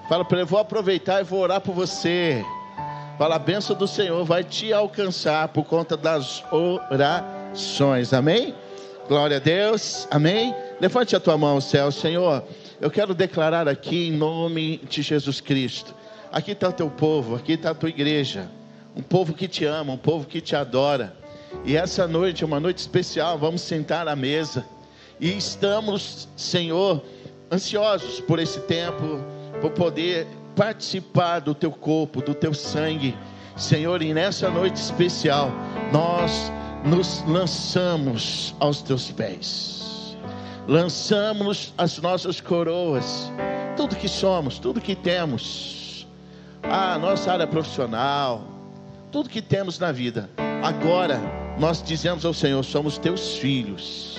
Fala para ele, vou aproveitar e vou orar por você. Fala, a bênção do Senhor vai te alcançar por conta das orações, amém? Glória a Deus, amém? Levante a tua mão ao céu. Senhor, eu quero declarar aqui em nome de Jesus Cristo. Aqui está o teu povo, aqui está a tua igreja. Um povo que te ama, um povo que te adora. E essa noite é uma noite especial, vamos sentar à mesa. E estamos, Senhor, ansiosos por esse tempo, por poder participar do teu corpo, do teu sangue. Senhor, e nessa noite especial, nós nos lançamos aos teus pés. Lançamos as nossas coroas, tudo que somos, tudo que temos, a nossa área profissional, tudo que temos na vida. Agora nós dizemos ao Senhor, somos teus filhos,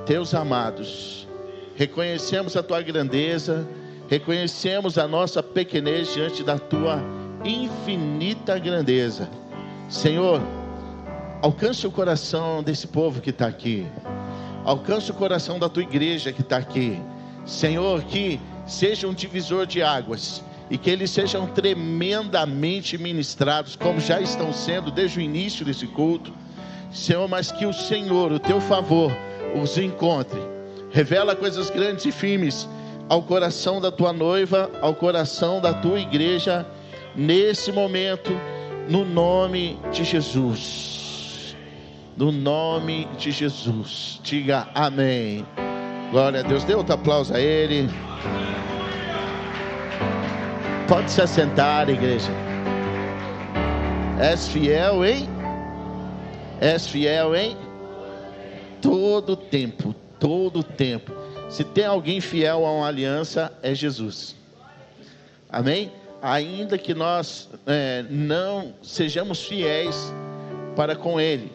teus amados. Reconhecemos a tua grandeza, reconhecemos a nossa pequenez diante da tua infinita grandeza. Senhor, alcance o coração desse povo que está aqui. Alcance o coração da tua igreja que está aqui. Senhor, que seja um divisor de águas e que eles sejam tremendamente ministrados, como já estão sendo desde o início desse culto. Senhor, mas que o Senhor, o teu favor, os encontre. Revela coisas grandes e firmes ao coração da tua noiva, ao coração da tua igreja, nesse momento, no nome de Jesus. No nome de Jesus. Diga amém. Glória a Deus. Dê outro aplauso a Ele. Pode se assentar, igreja. És fiel, hein? És fiel, hein? Todo tempo, todo tempo. Se tem alguém fiel a uma aliança, é Jesus. Amém? Ainda que nós não sejamos fiéis para com Ele,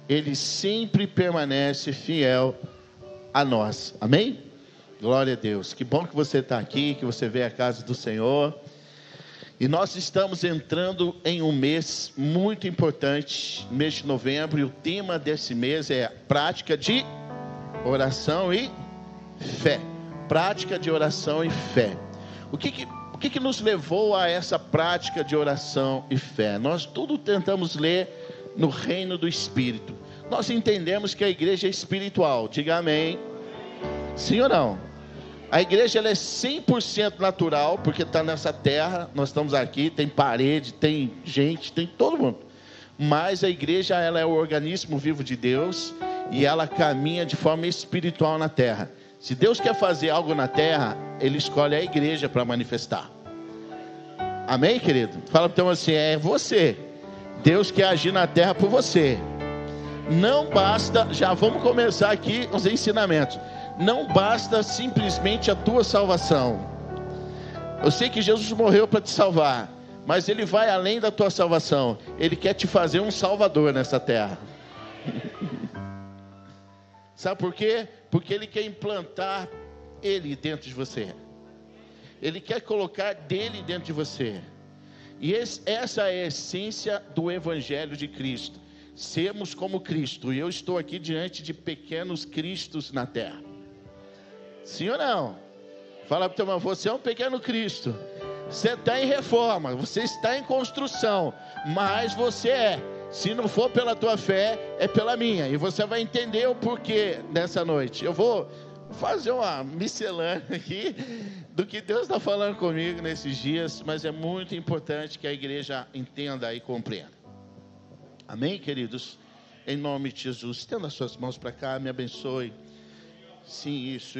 Ele sempre permanece fiel a nós. Amém? Glória a Deus. Que bom que você está aqui, que você veio à casa do Senhor. E nós estamos entrando em um mês muito importante, mês de novembro, e o tema desse mês é prática de oração e fé. Prática de oração e fé. O que nos levou a essa prática de oração e fé? Nós tudo tentamos ler no reino do Espírito. Nós entendemos que a igreja é espiritual. Diga amém. Sim ou não? A igreja ela é 100% natural, porque está nessa terra, nós estamos aqui, tem parede, tem gente, tem todo mundo. Mas a igreja ela é o organismo vivo de Deus e ela caminha de forma espiritual na terra. Se Deus quer fazer algo na terra, Ele escolhe a igreja para manifestar. Amém, querido? Fala então assim, é você. Deus quer agir na terra por você. Não basta, já vamos começar aqui os ensinamentos. Não basta simplesmente a tua salvação. Eu sei que Jesus morreu para te salvar, mas Ele vai além da tua salvação. Ele quer te fazer um salvador nessa terra. Sabe por quê? Porque Ele quer implantar Ele dentro de você. Ele quer colocar dele dentro de você. E essa é a essência do Evangelho de Cristo. Sermos como Cristo. E eu estou aqui diante de pequenos Cristos na terra. Sim ou não? Fala para o teu irmão, você é um pequeno Cristo. Você está em reforma, você está em construção, mas você é. Se não for pela tua fé, é pela minha. E você vai entender o porquê nessa noite. Eu vou fazer uma miscelânea aqui do que Deus está falando comigo nesses dias, mas é muito importante que a igreja entenda e compreenda. Amém, queridos? Em nome de Jesus, estenda as suas mãos para cá, me abençoe. Sim, isso.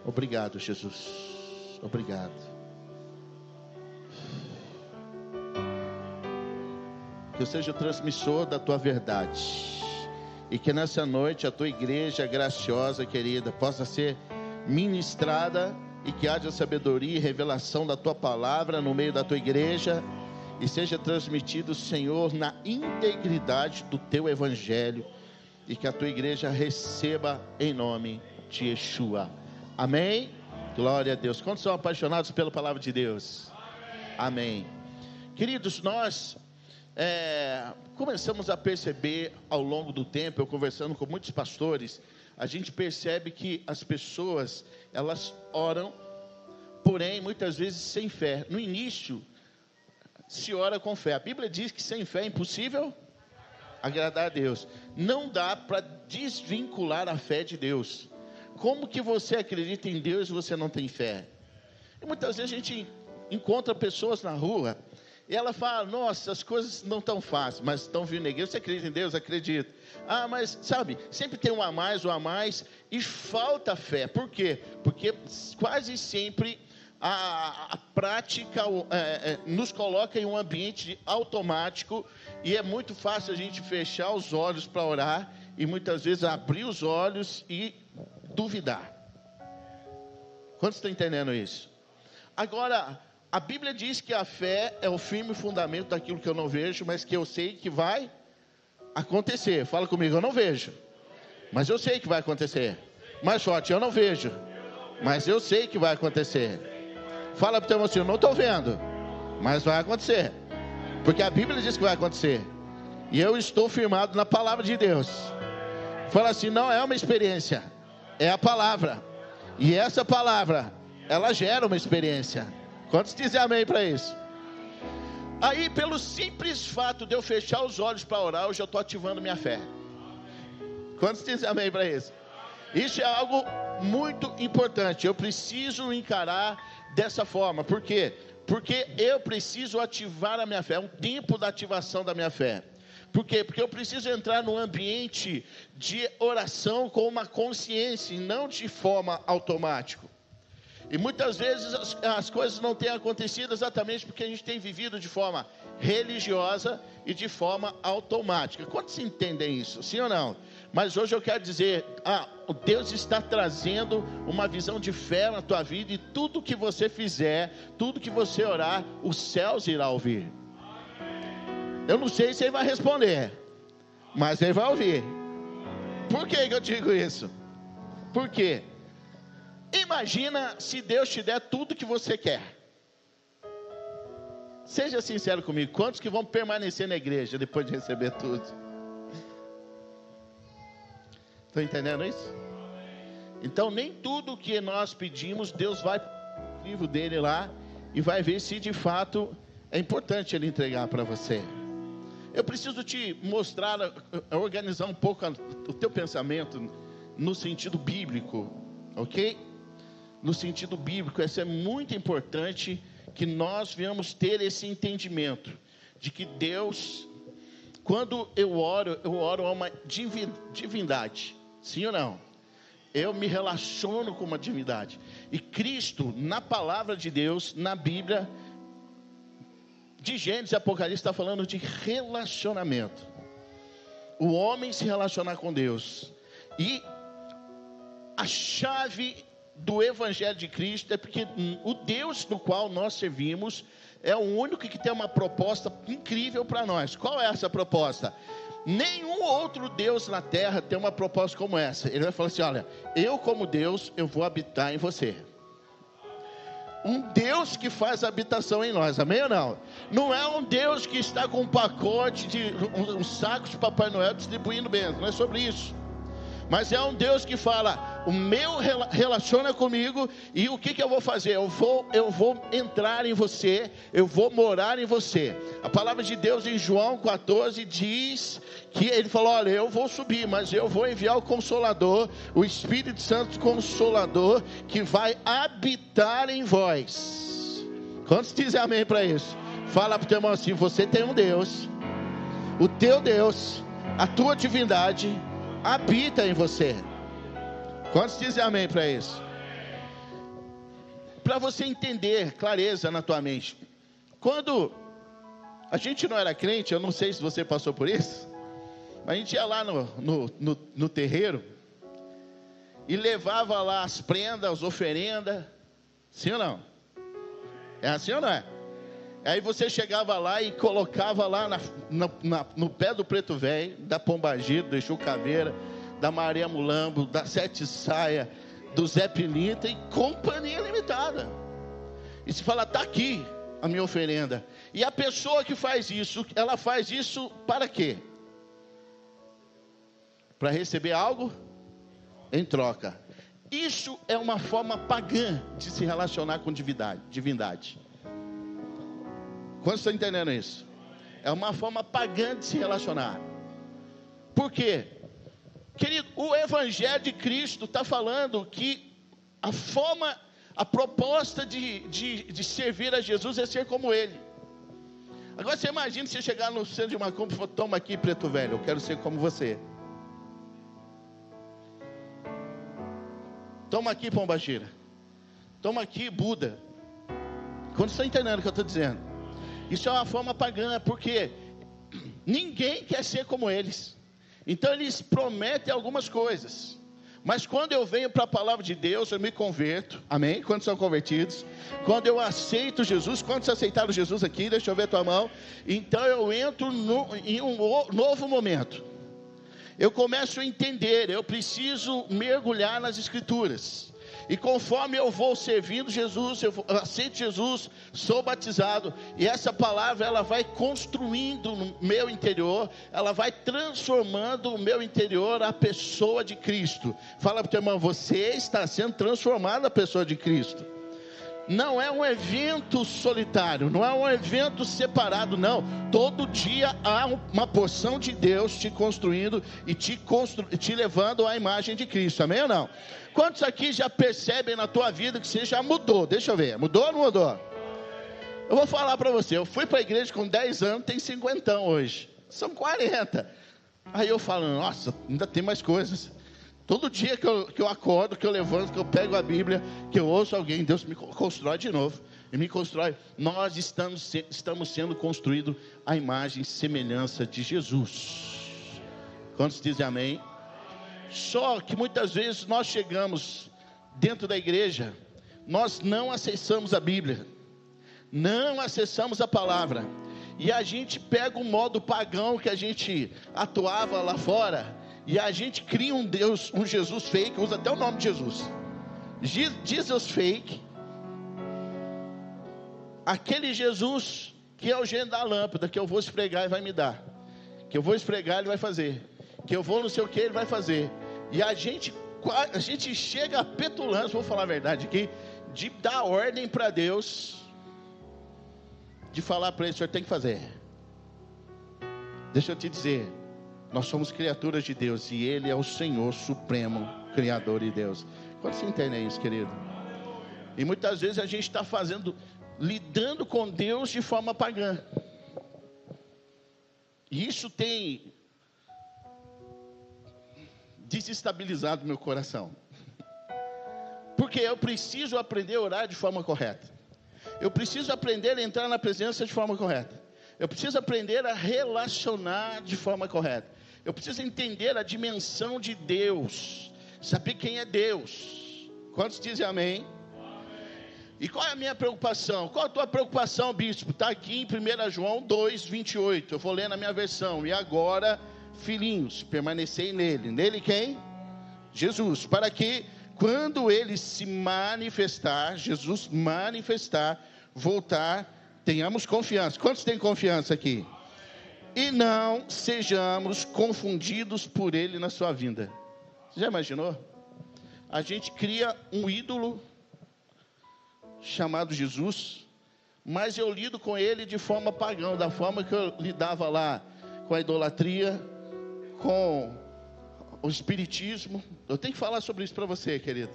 Obrigado, Jesus. Obrigado. Que eu seja o transmissor da tua verdade. E que nessa noite a tua igreja graciosa, querida, possa ser ministrada. E que haja sabedoria e revelação da tua palavra no meio da tua igreja. E seja transmitido, Senhor, na integridade do teu evangelho. E que a tua igreja receba em nome de Yeshua. Amém? Glória a Deus. Quantos são apaixonados pela palavra de Deus? Amém. Queridos, nós começamos a perceber ao longo do tempo, eu conversando com muitos pastores, a gente percebe que as pessoas, elas oram, porém muitas vezes sem fé. No início se ora com fé. A Bíblia diz que sem fé é impossível agradar a Deus. Não dá para desvincular a fé de Deus. Como que você acredita em Deus e você não tem fé? E muitas vezes a gente encontra pessoas na rua e ela fala: nossa, as coisas não estão fáceis, mas estão vindo na igreja. Você acredita em Deus? Acredito. Ah, mas sabe, sempre tem um a mais e falta fé. Por quê? Porque quase sempre a prática nos coloca em um ambiente automático e é muito fácil a gente fechar os olhos para orar e muitas vezes abrir os olhos e duvidar. Quantos estão entendendo isso? Agora, a Bíblia diz que a fé é o firme fundamento daquilo que eu não vejo, mas que eu sei que vai acontecer. Fala comigo: eu não vejo, mas eu sei que vai acontecer. Mais forte: eu não vejo, mas eu sei que vai acontecer. Fala para o teu irmão assim: eu não estou vendo, mas vai acontecer, porque a Bíblia diz que vai acontecer, e eu estou firmado na palavra de Deus. Fala assim: não é uma experiência, é a palavra, e essa palavra, ela gera uma experiência. Quantos dizem amém para isso? Aí, pelo simples fato de eu fechar os olhos para orar, eu já estou ativando minha fé. Quantos dizem amém para isso? Isso é algo muito importante. Eu preciso encarar dessa forma. Por quê? Porque eu preciso ativar a minha fé. É um tempo da ativação da minha fé. Por quê? Porque eu preciso entrar num ambiente de oração com uma consciência e não de forma automática. E muitas vezes as coisas não têm acontecido exatamente porque a gente tem vivido de forma religiosa e de forma automática. Quantos entendem isso? Sim ou não? Mas hoje eu quero dizer, Deus está trazendo uma visão de fé na tua vida, e tudo que você fizer, tudo que você orar, os céus irão ouvir. Eu não sei se ele vai responder, mas ele vai ouvir. Por que eu digo isso? Por quê? Imagina se Deus te der tudo que você quer. Seja sincero comigo: quantos que vão permanecer na igreja depois de receber tudo? Estão entendendo isso? Então nem tudo que nós pedimos, Deus vai para o livro dele lá e vai ver se de fato é importante ele entregar para você. Eu preciso te mostrar, organizar um pouco o teu pensamento no sentido bíblico, ok? No sentido bíblico, isso é muito importante, que nós venhamos ter esse entendimento de que Deus, quando eu oro a uma divindade. Sim ou não? Eu me relaciono com uma divindade. E Cristo, na palavra de Deus, na Bíblia, de Gênesis e Apocalipse, está falando de relacionamento. O homem se relacionar com Deus. E a chave do Evangelho de Cristo é porque o Deus no qual nós servimos é o único que tem uma proposta incrível para nós. Qual é essa proposta? Nenhum outro Deus na terra tem uma proposta como essa. Ele vai falar assim: olha, eu como Deus, eu vou habitar em você. Um Deus que faz habitação em nós, amém ou não? Não é um Deus que está com um pacote de um saco de Papai Noel distribuindo bênçãos, não é sobre isso. Mas é um Deus que fala: o meu relaciona comigo, e o que eu vou fazer? Eu vou entrar em você, eu vou morar em você. A palavra de Deus em João 14 diz que ele falou: olha, eu vou subir, mas eu vou enviar o Consolador, o Espírito Santo Consolador, que vai habitar em vós. Quantos dizem amém para isso? Fala para o teu irmão assim: você tem um Deus, o teu Deus, a tua divindade habita em você. Quantos dizem amém para isso? Para você entender, clareza na tua mente. Quando a gente não era crente, eu não sei se você passou por isso, mas a gente ia lá no terreiro e levava lá as prendas, as oferendas. Sim ou não? É assim ou não é? Aí você chegava lá e colocava lá no pé do preto velho, da Pombagira, do Exu Caveira, da Maria Mulambo, da Sete Saia, do Zé Pilinta e Companhia Limitada. E se fala, está aqui a minha oferenda. E a pessoa que faz isso, ela faz isso para quê? Para receber algo em troca. Isso é uma forma pagã de se relacionar com divindade. Quantos estão entendendo isso? É uma forma pagã de se relacionar. Por quê? Querido, o Evangelho de Cristo está falando que a proposta de servir a Jesus é ser como Ele. Agora você imagina você chegar no centro de Macumba e falar, toma aqui, preto velho, eu quero ser como você. Toma aqui, pombagira. Toma aqui, Buda. Quando você está entendendo o que eu estou dizendo? Isso é uma forma pagã, porque ninguém quer ser como eles. Então eles prometem algumas coisas. Mas quando eu venho para a palavra de Deus, eu me converto. Amém? Quantos são convertidos? Quando eu aceito Jesus, quantos aceitaram Jesus aqui? Deixa eu ver a tua mão. Então eu entro em um novo momento. Eu começo a entender, eu preciso mergulhar nas Escrituras. E conforme eu vou servindo Jesus, eu aceito Jesus, sou batizado. E essa palavra, ela vai construindo no meu interior, ela vai transformando o meu interior a pessoa de Cristo. Fala para o teu irmão, você está sendo transformado a pessoa de Cristo. Não é um evento solitário, não é um evento separado, não. Todo dia há uma porção de Deus te construindo e te levando à imagem de Cristo, amém ou não? Quantos aqui já percebem na tua vida que você já mudou? Deixa eu ver, mudou ou não mudou? Eu vou falar para você, eu fui para a igreja com 10 anos, tem 50 hoje, são 40. Aí eu falo, nossa, ainda tem mais coisas. Todo dia que eu acordo, que eu levanto, que eu pego a Bíblia, que eu ouço alguém, Deus me constrói de novo. E me constrói. Nós estamos sendo construídos à imagem e semelhança de Jesus. Quantos dizem amém? Só que muitas vezes nós chegamos dentro da igreja, nós não acessamos a Bíblia, não acessamos a palavra. E a gente pega o modo pagão que a gente atuava lá fora, e a gente cria um Deus, um Jesus fake, usa até o nome de Jesus. Jesus fake. Aquele Jesus que é o gênio da lâmpada, que eu vou esfregar e vai me dar. Que eu vou esfregar, ele vai fazer. Que eu vou não sei o que, ele vai fazer. E a gente chega a petulância, vou falar a verdade aqui, de dar ordem para Deus, de falar para ele, o senhor tem que fazer. Deixa eu te dizer, nós somos criaturas de Deus e Ele é o Senhor Supremo, Criador de Deus. Quando você entende isso, querido? E muitas vezes a gente está lidando com Deus de forma pagã. E isso tem desestabilizado meu coração. Porque eu preciso aprender a orar de forma correta. Eu preciso aprender a entrar na presença de forma correta. Eu preciso aprender a relacionar de forma correta. Eu preciso entender a dimensão de Deus, saber quem é Deus. Quantos dizem amém? E qual é a minha preocupação? Qual a tua preocupação, bispo? Está aqui em 1 João 2, 28. Eu vou ler na minha versão. E agora, filhinhos, permanecei nele. Nele quem? Jesus. Para que quando ele se manifestar, Jesus manifestar, voltar, tenhamos confiança. Quantos têm confiança aqui? E não sejamos confundidos por ele na sua vinda. Você já imaginou? A gente cria um ídolo chamado Jesus, mas eu lido com ele de forma pagã, da forma que eu lidava lá com a idolatria, com o espiritismo. Eu tenho que falar sobre isso para você, querido.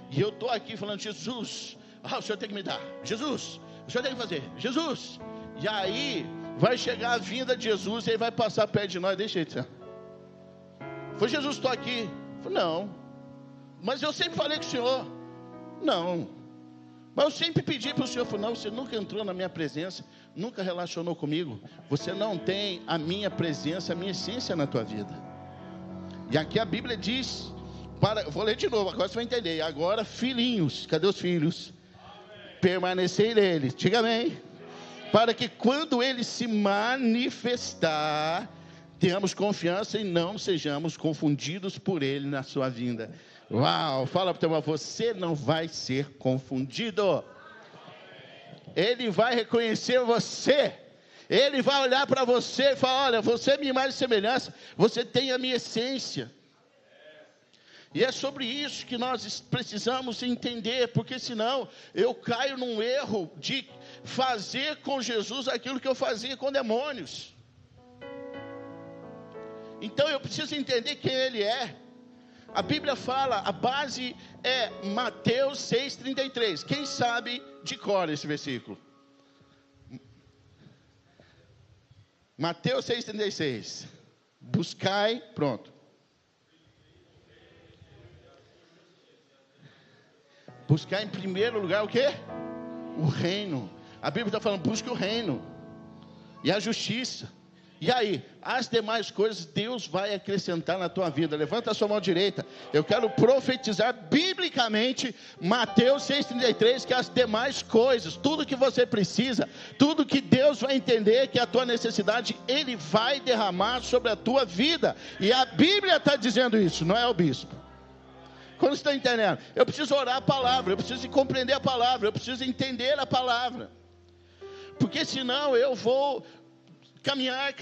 E eu estou aqui falando, Jesus, o senhor tem que me dar. Jesus, o senhor tem que fazer. Jesus. E aí vai chegar a vinda de Jesus e ele vai passar perto de nós. Deixa ele ser. Foi Jesus, estou aqui. Falei, não. Mas eu sempre falei com o senhor. Não. Mas eu sempre pedi para o senhor. Falei, não, você nunca entrou na minha presença, nunca relacionou comigo. Você não tem a minha presença, a minha essência na tua vida. E aqui a Bíblia diz, vou ler de novo, agora você vai entender. Agora, filhinhos, cadê os filhos? Permanecei neles. Diga amém. Para que quando ele se manifestar, tenhamos confiança e não sejamos confundidos por ele na sua vinda. Uau, fala para o teu irmão, você não vai ser confundido. Ele vai reconhecer você. Ele vai olhar para você e falar: olha, você é minha imagem e semelhança, você tem a minha essência. E é sobre isso que nós precisamos entender, porque senão eu caio num erro de fazer com Jesus aquilo que eu fazia com demônios. Então eu preciso entender quem Ele é. A Bíblia fala, a base é Mateus 6,33. Quem sabe de cor esse versículo? Mateus 6,36. Buscai, pronto. Buscar em primeiro lugar o quê? O reino. A Bíblia está falando, busque o reino e a justiça. E aí, as demais coisas Deus vai acrescentar na tua vida. Levanta a sua mão direita. Eu quero profetizar biblicamente Mateus 6,33, que as demais coisas, tudo que você precisa, tudo que Deus vai entender que é a tua necessidade, Ele vai derramar sobre a tua vida. E a Bíblia está dizendo isso, não é o bispo. Quando você está entendendo? Eu preciso orar a palavra, eu preciso compreender a palavra, eu preciso entender a palavra. Porque senão eu vou caminhar,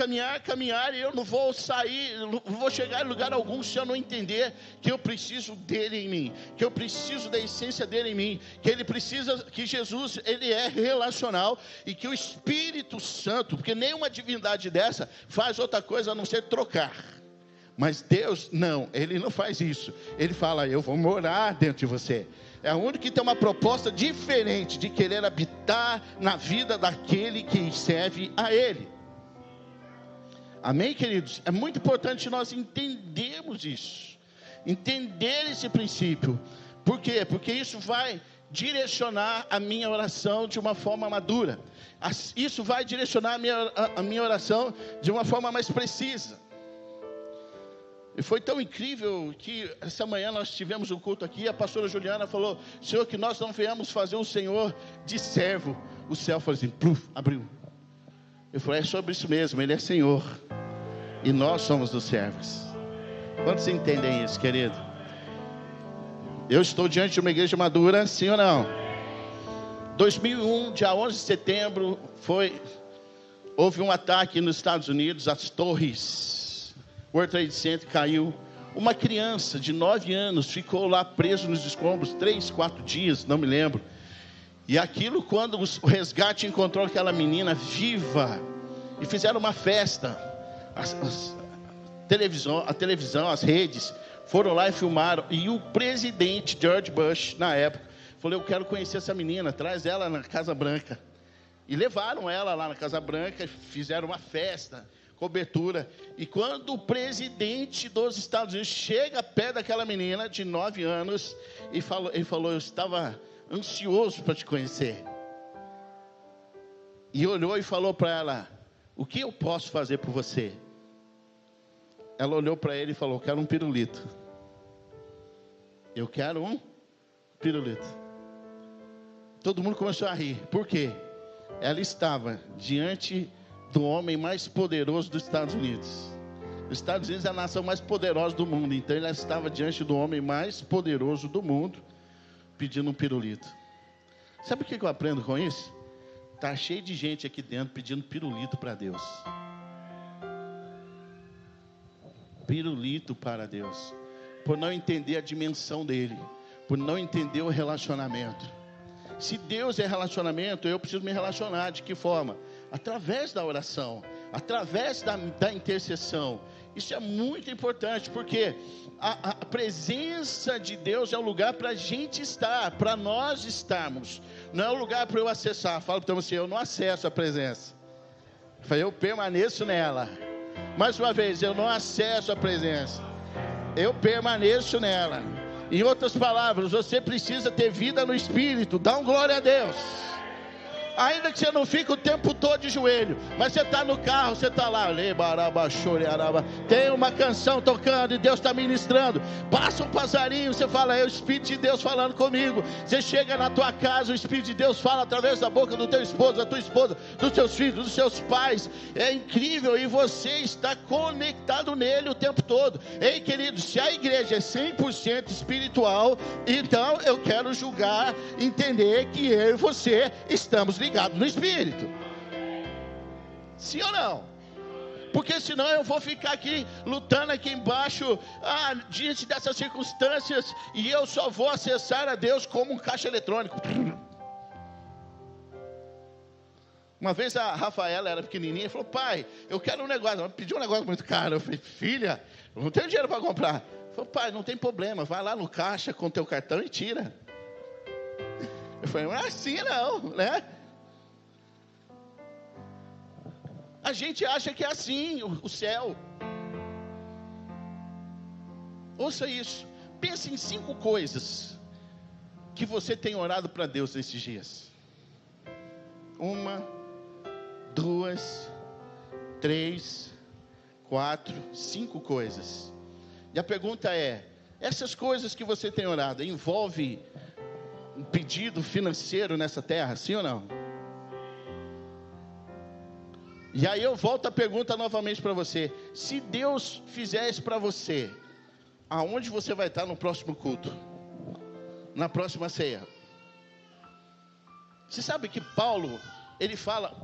e eu não vou sair, não vou chegar em lugar algum se eu não entender que eu preciso dele em mim, que eu preciso da essência dele em mim, que ele precisa, que Jesus, ele é relacional, e que o Espírito Santo, porque nenhuma divindade dessa faz outra coisa a não ser trocar. Mas Deus, não, Ele não faz isso. Ele fala, eu vou morar dentro de você. É o único que tem uma proposta diferente de querer habitar na vida daquele que serve a Ele. Amém, queridos? É muito importante nós entendermos isso. Entender esse princípio. Por quê? Porque isso vai direcionar a minha oração de uma forma madura. Isso vai direcionar a minha oração de uma forma mais precisa. E foi tão incrível que essa manhã nós tivemos um culto aqui. A pastora Juliana falou: Senhor, que nós não venhamos fazer um Senhor de servo. O céu falou assim, pluf, abriu. Eu falei, é sobre isso mesmo, Ele é Senhor e nós somos os servos. Quantos entendem isso, querido? Eu estou diante de uma igreja madura, sim ou não? 2001, dia 11 de setembro, houve um ataque nos Estados Unidos, as torres World Trade Center caiu. Uma criança de 9 anos ficou lá preso nos escombros 3, 4 dias, não me lembro. E aquilo, quando o resgate encontrou aquela menina viva, e fizeram uma festa, a televisão, as redes foram lá e filmaram. E o presidente George Bush, na época, falou: eu quero conhecer essa menina, traz ela na Casa Branca. E levaram ela lá na Casa Branca, fizeram uma festa, cobertura. E quando o presidente dos Estados Unidos chega perto daquela menina de 9 anos, ele falou: eu estava ansioso para te conhecer. E olhou e falou para ela: o que eu posso fazer por você? Ela olhou para ele e falou: eu quero um pirulito. Eu quero um pirulito. Todo mundo começou a rir. Por quê? Ela estava diante do homem mais poderoso dos Estados Unidos. Os Estados Unidos é a nação mais poderosa do mundo. Então ela estava diante do homem mais poderoso do mundo, pedindo um pirulito. Sabe o que eu aprendo com isso? Está cheio de gente aqui dentro pedindo pirulito para Deus. Pirulito para Deus. Por não entender a dimensão dele. Por não entender o relacionamento. Se Deus é relacionamento, eu preciso me relacionar. De que forma? Através da oração. Através da intercessão. Isso é muito importante, porque a presença de Deus é o lugar para a gente estar, para nós estarmos. Não é o lugar para eu acessar. Fala para você: eu não acesso a presença. Eu permaneço nela. Mais uma vez, eu não acesso a presença. Eu permaneço nela. Em outras palavras, você precisa ter vida no Espírito. Dá um glória a Deus. Ainda que você não fique o tempo todo de joelho, mas você está no carro, você está lá, tem uma canção tocando e Deus está ministrando. Passa um passarinho, você fala, é o Espírito de Deus falando comigo. Você chega na tua casa, o Espírito de Deus fala através da boca do teu esposo, da tua esposa, dos teus filhos, dos seus pais. É incrível, e você está conectado nele o tempo todo. Ei, querido, se a igreja é 100% espiritual, então eu quero julgar, entender que eu e você estamos ligados no Espírito. Sim ou não? Porque senão eu vou ficar aqui lutando aqui embaixo, diante dessas circunstâncias, e eu só vou acessar a Deus como um caixa eletrônico. Uma vez a Rafaela era pequenininha e falou, pai, eu quero um negócio. Ela pediu um negócio muito caro. Eu falei, filha, eu não tenho dinheiro para comprar. Ela falou, pai, não tem problema, vai lá no caixa com o teu cartão e tira. Eu falei, não é assim não, né? A gente acha que é assim o céu. Ouça isso. Pense em 5 coisas que você tem orado para Deus nesses dias. 1, 2, 3, 4, 5 coisas. E a pergunta é: essas coisas que você tem orado envolve um pedido financeiro nessa terra, sim ou não? E aí eu volto a pergunta novamente para você: se Deus fizer isso para você, aonde você vai estar no próximo culto? Na próxima ceia? Você sabe que Paulo, ele fala,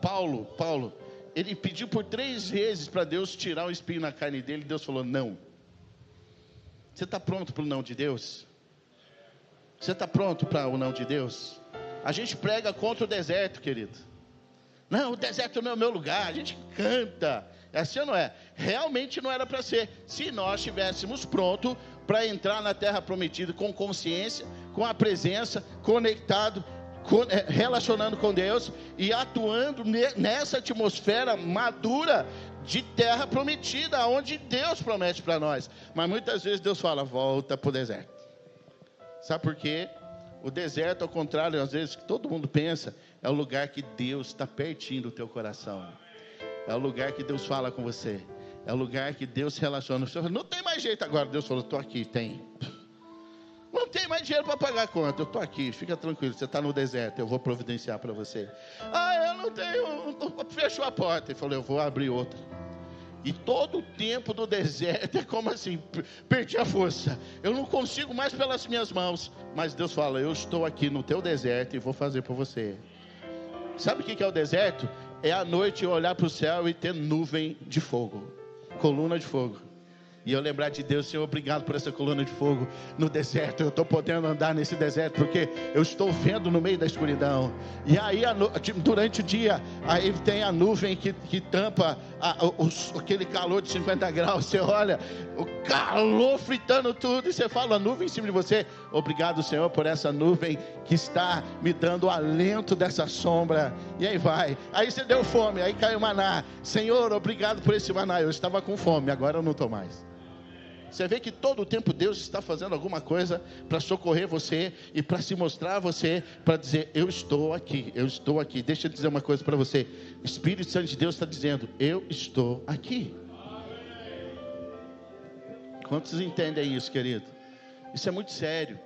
ele pediu por 3 vezes para Deus tirar o espinho na carne dele, e Deus falou não. Você está pronto para o não de Deus? Você está pronto para o não de Deus? A gente prega contra o deserto, querido. Não, o deserto não é o meu lugar. A gente canta. É assim ou não é? Realmente não era para ser. Se nós estivéssemos prontos para entrar na terra prometida com consciência, com a presença, conectado, relacionando com Deus e atuando nessa atmosfera madura de terra prometida, onde Deus promete para nós. Mas muitas vezes Deus fala, volta para o deserto. Sabe por quê? O deserto, ao contrário, às vezes, que todo mundo pensa, é o lugar que Deus está pertinho do teu coração. É o lugar que Deus fala com você. É o lugar que Deus se relaciona. Não tem mais jeito agora. Deus falou, estou aqui, tem. Não tem mais dinheiro para pagar a conta. Eu estou aqui, fica tranquilo, você está no deserto, eu vou providenciar para você. Eu não tenho, fechou a porta. Ele falou, eu vou abrir outra. E todo o tempo do deserto é como assim, perdi a força, eu não consigo mais pelas minhas mãos. Mas Deus fala, eu estou aqui no teu deserto e vou fazer por você. Sabe o que é o deserto? É a noite eu olhar para o céu e ter nuvem de fogo, coluna de fogo. E eu lembrar de Deus, Senhor, obrigado por essa coluna de fogo no deserto. Eu estou podendo andar nesse deserto porque eu estou vendo no meio da escuridão. E aí durante o dia, aí tem a nuvem que tampa aquele calor de 50 graus. Você olha, o calor fritando tudo, e você fala, a nuvem em cima de você. Obrigado, Senhor, por essa nuvem que está me dando o alento dessa sombra. E aí vai, aí você deu fome, aí caiu maná. Senhor, obrigado por esse maná. Eu estava com fome, agora eu não estou mais. Você vê que todo o tempo Deus está fazendo alguma coisa para socorrer você e para se mostrar a você, para dizer, eu estou aqui, eu estou aqui. Deixa eu dizer uma coisa para você, o Espírito Santo de Deus está dizendo, eu estou aqui. Quantos entendem isso, querido? Isso é muito sério.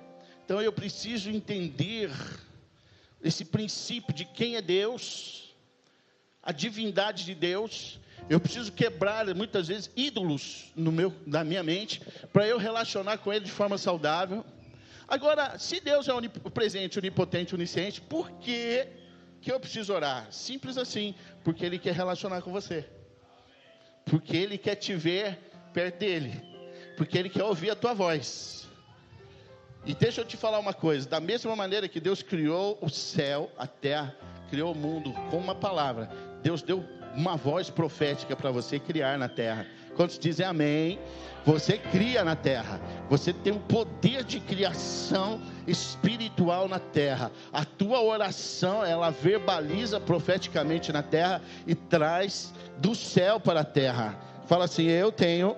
Então eu preciso entender esse princípio de quem é Deus, a divindade de Deus. Eu preciso quebrar muitas vezes ídolos na minha mente, para eu relacionar com Ele de forma saudável. Agora, se Deus é onipresente, onipotente, onisciente, por que eu preciso orar? Simples assim, porque Ele quer relacionar com você, porque Ele quer te ver perto dEle, porque Ele quer ouvir a tua voz. E deixa eu te falar uma coisa, da mesma maneira que Deus criou o céu, a terra, criou o mundo com uma palavra, Deus deu uma voz profética para você criar na terra. Quando se dizem amém, você cria na terra. Você tem um poder de criação espiritual na terra. A tua oração, ela verbaliza profeticamente na terra e traz do céu para a terra. Fala assim, eu tenho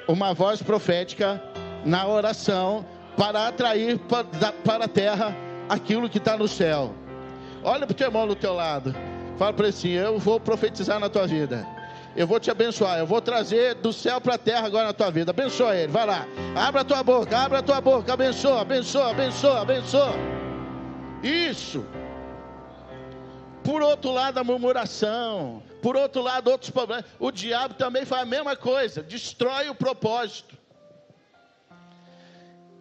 uma voz profética na oração para atrair para a terra aquilo que está no céu. Olha para o teu irmão do teu lado. Fala para ele assim: eu vou profetizar na tua vida. Eu vou te abençoar. Eu vou trazer do céu para a terra agora na tua vida. Abençoa ele. Vai lá. Abra a tua boca. Abra a tua boca. Abençoa, abençoa, abençoa, abençoa. Isso. Por outro lado, a murmuração. Por outro lado, outros problemas. O diabo também faz a mesma coisa. Destrói o propósito.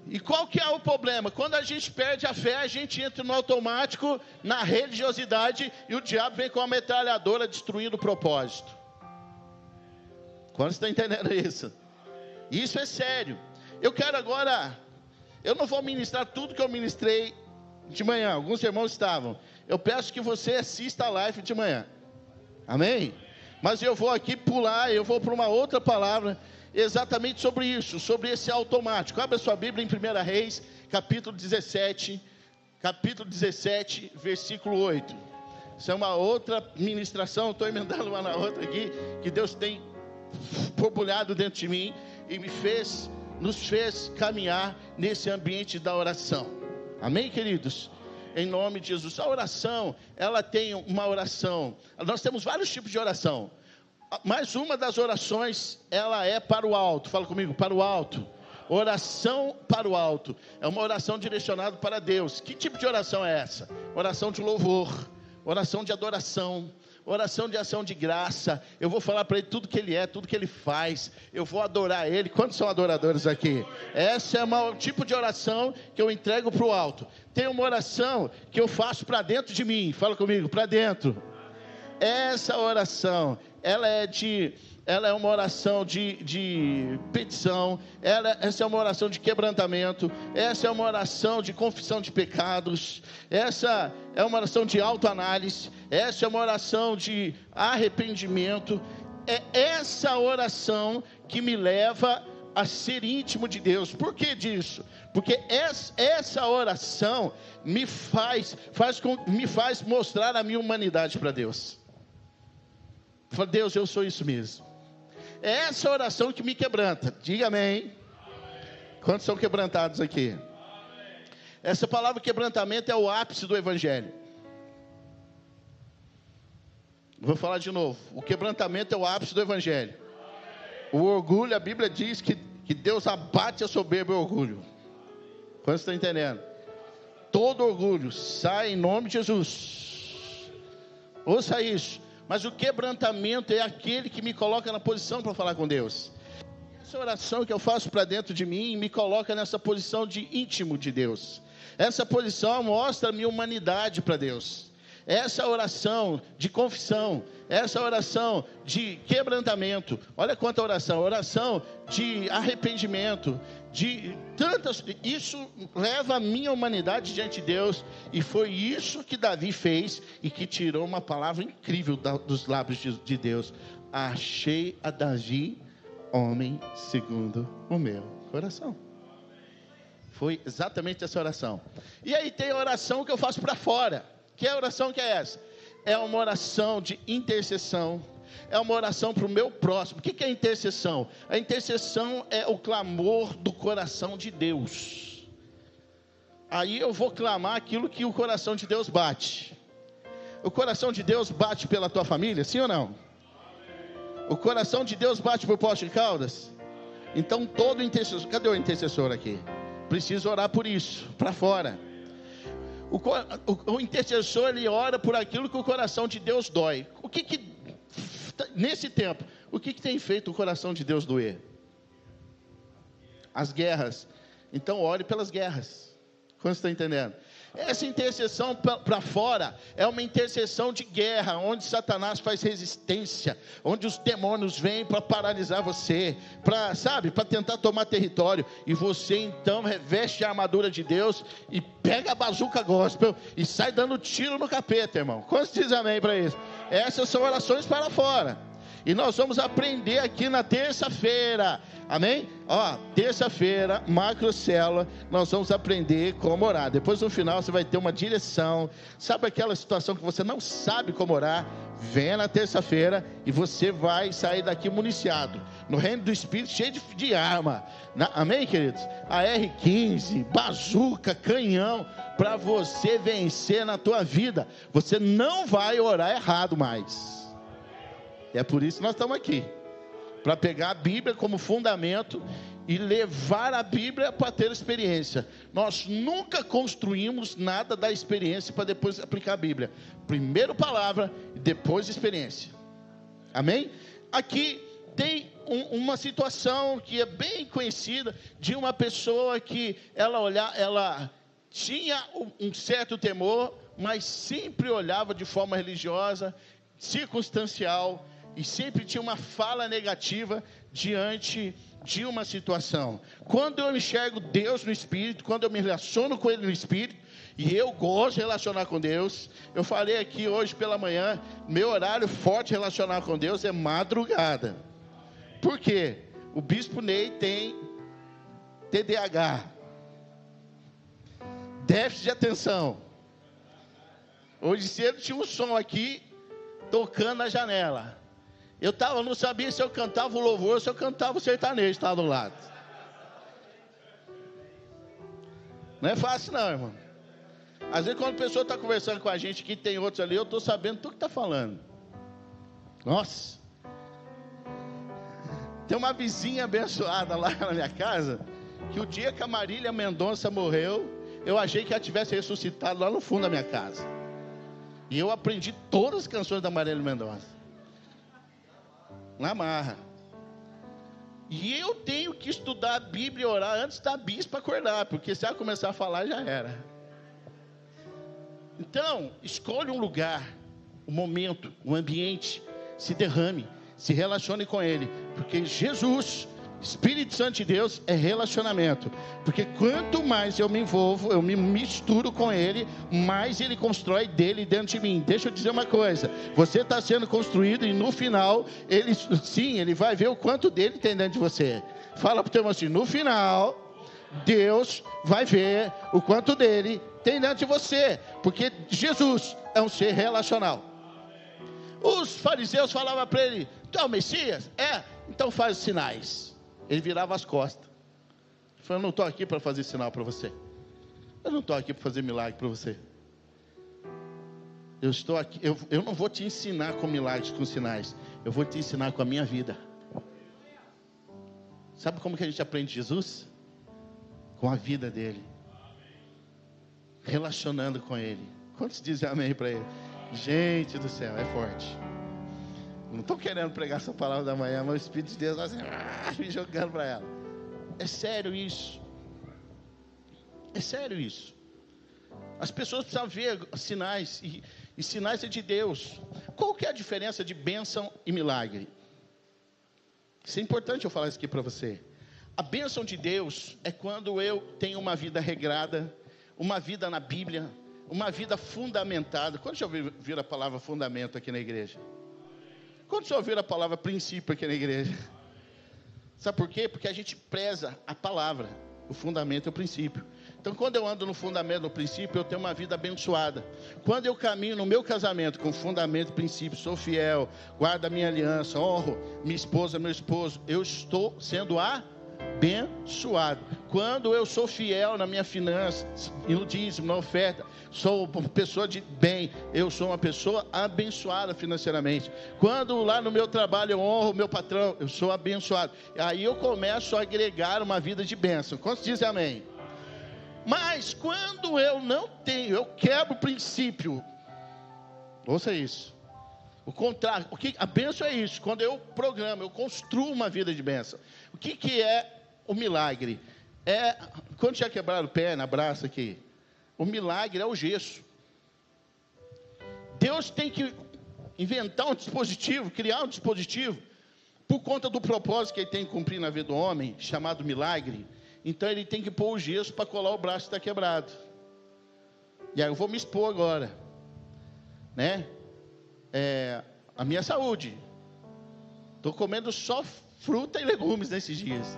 E qual que é o problema? Quando a gente perde a fé, a gente entra no automático, na religiosidade, e o diabo vem com a metralhadora destruindo o propósito. Quando você está entendendo isso? Isso é sério. Eu quero agora, eu não vou ministrar tudo que eu ministrei de manhã, alguns irmãos estavam. Eu peço que você assista a live de manhã. Amém? Mas eu vou aqui pular, eu vou para uma outra palavra, exatamente sobre isso, sobre esse automático. Abra sua Bíblia em 1 Reis, capítulo 17, versículo 8. Isso é uma outra ministração, estou emendando uma na outra aqui, que Deus tem borbulhado dentro de mim e nos fez caminhar nesse ambiente da oração. Amém, queridos? Em nome de Jesus. A oração, ela tem uma oração. Nós temos vários tipos de oração. Mas uma das orações, ela é para o alto. Fala comigo, para o alto. Oração para o alto. É uma oração direcionada para Deus. Que tipo de oração é essa? Oração de louvor, oração de adoração, oração de ação de graça. Eu vou falar para ele tudo que ele é, tudo que ele faz. Eu vou adorar ele. Quantos são adoradores aqui? Essa é um tipo de oração que eu entrego para o alto. Tem uma oração que eu faço para dentro de mim. Fala comigo, para dentro. Essa oração, ela é uma oração de petição, essa é uma oração de quebrantamento, essa é uma oração de confissão de pecados, essa é uma oração de autoanálise, essa é uma oração de arrependimento. É essa oração que me leva a ser íntimo de Deus. Por que disso? Porque essa oração me faz mostrar a minha humanidade para Deus. Fala: Deus, eu sou isso mesmo. É essa oração que me quebranta. Diga amém. Quantos são quebrantados aqui? Essa palavra quebrantamento é o ápice do evangelho. Vou falar de novo. O quebrantamento é o ápice do evangelho. O orgulho, a Bíblia diz que Deus abate a soberba e o orgulho. Quantos estão entendendo? Todo orgulho sai em nome de Jesus. Ouça isso. Mas o quebrantamento é aquele que me coloca na posição para falar com Deus. Essa oração que eu faço para dentro de mim me coloca nessa posição de íntimo de Deus. Essa posição mostra a minha humanidade para Deus. Essa oração de confissão, essa oração de quebrantamento. Olha quanta oração de arrependimento, de tantas. Isso leva a minha humanidade diante de Deus. E foi isso que Davi fez e que tirou uma palavra incrível dos lábios de Deus. Achei a Davi, homem segundo o meu coração. Foi exatamente essa oração. E aí tem a oração que eu faço para fora. Que oração que é essa? É uma oração de intercessão. É uma oração para o meu próximo. O que é intercessão? A intercessão é o clamor do coração de Deus. Aí eu vou clamar aquilo que o coração de Deus bate. O coração de Deus bate pela tua família, sim ou não? O coração de Deus bate por Poços de Caldas? Então todo intercessor, cadê o intercessor aqui? Preciso orar por isso, para fora. O intercessor, ele ora por aquilo que o coração de Deus dói. Nesse tempo, o que tem feito o coração de Deus doer? As guerras. Então ore pelas guerras. Como você está entendendo? Essa intercessão para fora é uma intercessão de guerra, onde Satanás faz resistência, onde os demônios vêm para paralisar você, para tentar tomar território, e você então reveste a armadura de Deus e pega a bazuca gospel e sai dando tiro no capeta, irmão. Quantos dizem amém para isso? Essas são orações para fora. E nós vamos aprender aqui na terça-feira Amém? Ó, terça-feira, macrocélula, nós vamos aprender como orar. Depois no final você vai ter uma direção. Sabe aquela situação que você não sabe como orar? Venha na terça-feira e você vai sair daqui municiado. No reino do Espírito, cheio de arma. Amém, queridos? A R15, bazuca, canhão, para você vencer na tua vida. Você não vai orar errado mais. É por isso que nós estamos aqui. Para pegar a Bíblia como fundamento e levar a Bíblia para ter experiência. Nós nunca construímos nada da experiência para depois aplicar a Bíblia. Primeiro palavra e depois experiência. Amém? Aqui tem uma situação que é bem conhecida de uma pessoa que ela tinha um certo temor, mas sempre olhava de forma religiosa, circunstancial, e sempre tinha uma fala negativa diante de uma situação. Quando eu enxergo Deus no Espírito, quando eu me relaciono com Ele no Espírito, e eu gosto de relacionar com Deus, eu falei aqui hoje pela manhã, meu horário forte de relacionar com Deus é madrugada. Por quê? O Bispo Ney tem TDAH, déficit de atenção. Hoje cedo tinha um som aqui, tocando na janela. Eu não sabia se eu cantava o louvor ou se eu cantava o sertanejo, estava do lado. Não é fácil não, irmão. Às vezes quando a pessoa está conversando com a gente, que tem outros ali, eu estou sabendo tudo que está falando. Nossa. Tem uma vizinha abençoada lá na minha casa, que o dia que a Marília Mendonça morreu, eu achei que ela tivesse ressuscitado lá no fundo da minha casa. E eu aprendi todas as canções da Marília Mendonça. Na marra. E eu tenho que estudar a Bíblia e orar antes da bispa acordar, porque se ela começar a falar, já era. Então, escolha um lugar, um momento, um ambiente, se derrame, se relacione com Ele, porque Jesus, Espírito Santo de Deus, é relacionamento. Porque quanto mais eu me envolvo, eu me misturo com Ele, mais Ele constrói dele dentro de mim. Deixa eu dizer uma coisa, você está sendo construído e no final, Ele vai ver o quanto dele tem dentro de você. Fala para o teu irmão assim, no final, Deus vai ver o quanto dele tem dentro de você, porque Jesus é um ser relacional. Os fariseus falavam para ele, tu é o Messias? É, então faz os sinais. Ele virava as costas. Ele falou, eu não estou aqui para fazer sinal para você. Eu não estou aqui para fazer milagre para você. Eu estou aqui, eu não vou te ensinar com milagres, com sinais. Eu vou te ensinar com a minha vida. Sabe como que a gente aprende Jesus? Com a vida dele. Relacionando com ele. Quantos dizem amém para ele? Gente do céu, é forte. Não estou querendo pregar essa palavra da manhã, mas o Espírito de Deus vai assim, me jogando para ela. É sério isso. É sério isso. As pessoas precisam ver sinais, e sinais é de Deus. Qual que é a diferença de bênção e milagre? Isso é importante eu falar isso aqui para você. A bênção de Deus é quando eu tenho uma vida regrada, uma vida na Bíblia, uma vida fundamentada. Quantos já ouviram a palavra fundamento aqui na igreja? Quantos já ouviram a palavra princípio aqui na igreja? Sabe por quê? Porque a gente preza a palavra, o fundamento e o princípio. Então quando eu ando no fundamento, no princípio, eu tenho uma vida abençoada. Quando eu caminho no meu casamento com fundamento e princípio, sou fiel, guardo a minha aliança, honro minha esposa, meu esposo, eu estou sendo abençoado. Quando eu sou fiel na minha finança, no dízimo, na oferta, sou uma pessoa de bem, eu sou uma pessoa abençoada financeiramente. Quando lá no meu trabalho eu honro o meu patrão, eu sou abençoado. Aí eu começo a agregar uma vida de bênção. Quantos dizem amém? Mas quando eu não tenho, eu quebro o princípio. Ouça isso. O contrário, a bênção é isso. Quando eu programo, eu construo uma vida de bênção. O que é o milagre? Quando já quebraram o pé na braça aqui, o milagre é o gesso. Deus tem que inventar um dispositivo, criar um dispositivo, por conta do propósito que Ele tem que cumprir na vida do homem, chamado milagre. Então Ele tem que pôr o gesso para colar o braço que está quebrado. E aí eu vou me expor agora, né? A minha saúde. Estou comendo só fruta e legumes nesses dias.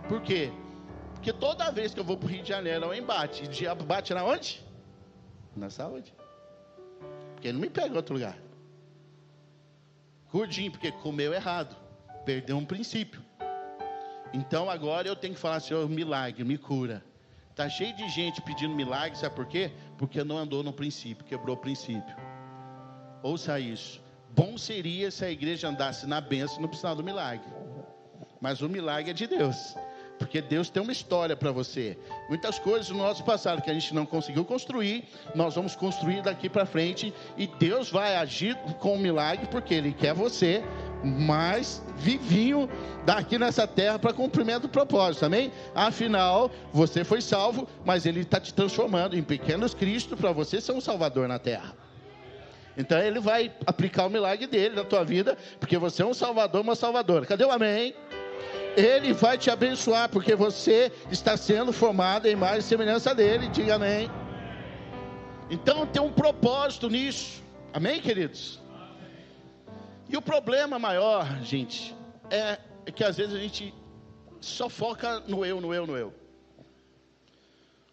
Por quê? Porque toda vez que eu vou para o Rio de Janeiro, é um embate. E o diabo bate na onde? Na saúde. Porque ele não me pega em outro lugar. Gordinho, porque comeu errado. Perdeu um princípio. Então agora eu tenho que falar, Senhor, milagre, me cura. Está cheio de gente pedindo milagre, sabe por quê? Porque não andou no princípio, quebrou o princípio. Ouça isso. Bom seria se a igreja andasse na bênção e não precisava do milagre. Mas o milagre é de Deus. Porque Deus tem uma história para você. Muitas coisas no nosso passado que a gente não conseguiu construir, nós vamos construir daqui para frente. E Deus vai agir com o milagre, porque Ele quer você mais vivinho daqui nessa terra para cumprimento do propósito, amém? Afinal, você foi salvo, mas Ele está te transformando em pequenos Cristo para você ser um salvador na terra. Então Ele vai aplicar o milagre dele na tua vida, porque você é um salvador, uma salvadora. Cadê o amém? Ele vai te abençoar, porque você está sendo formado em imagem e semelhança dele. Diga amém. Então tem um propósito nisso, amém, queridos? E o problema maior, gente, é que às vezes a gente só foca no eu.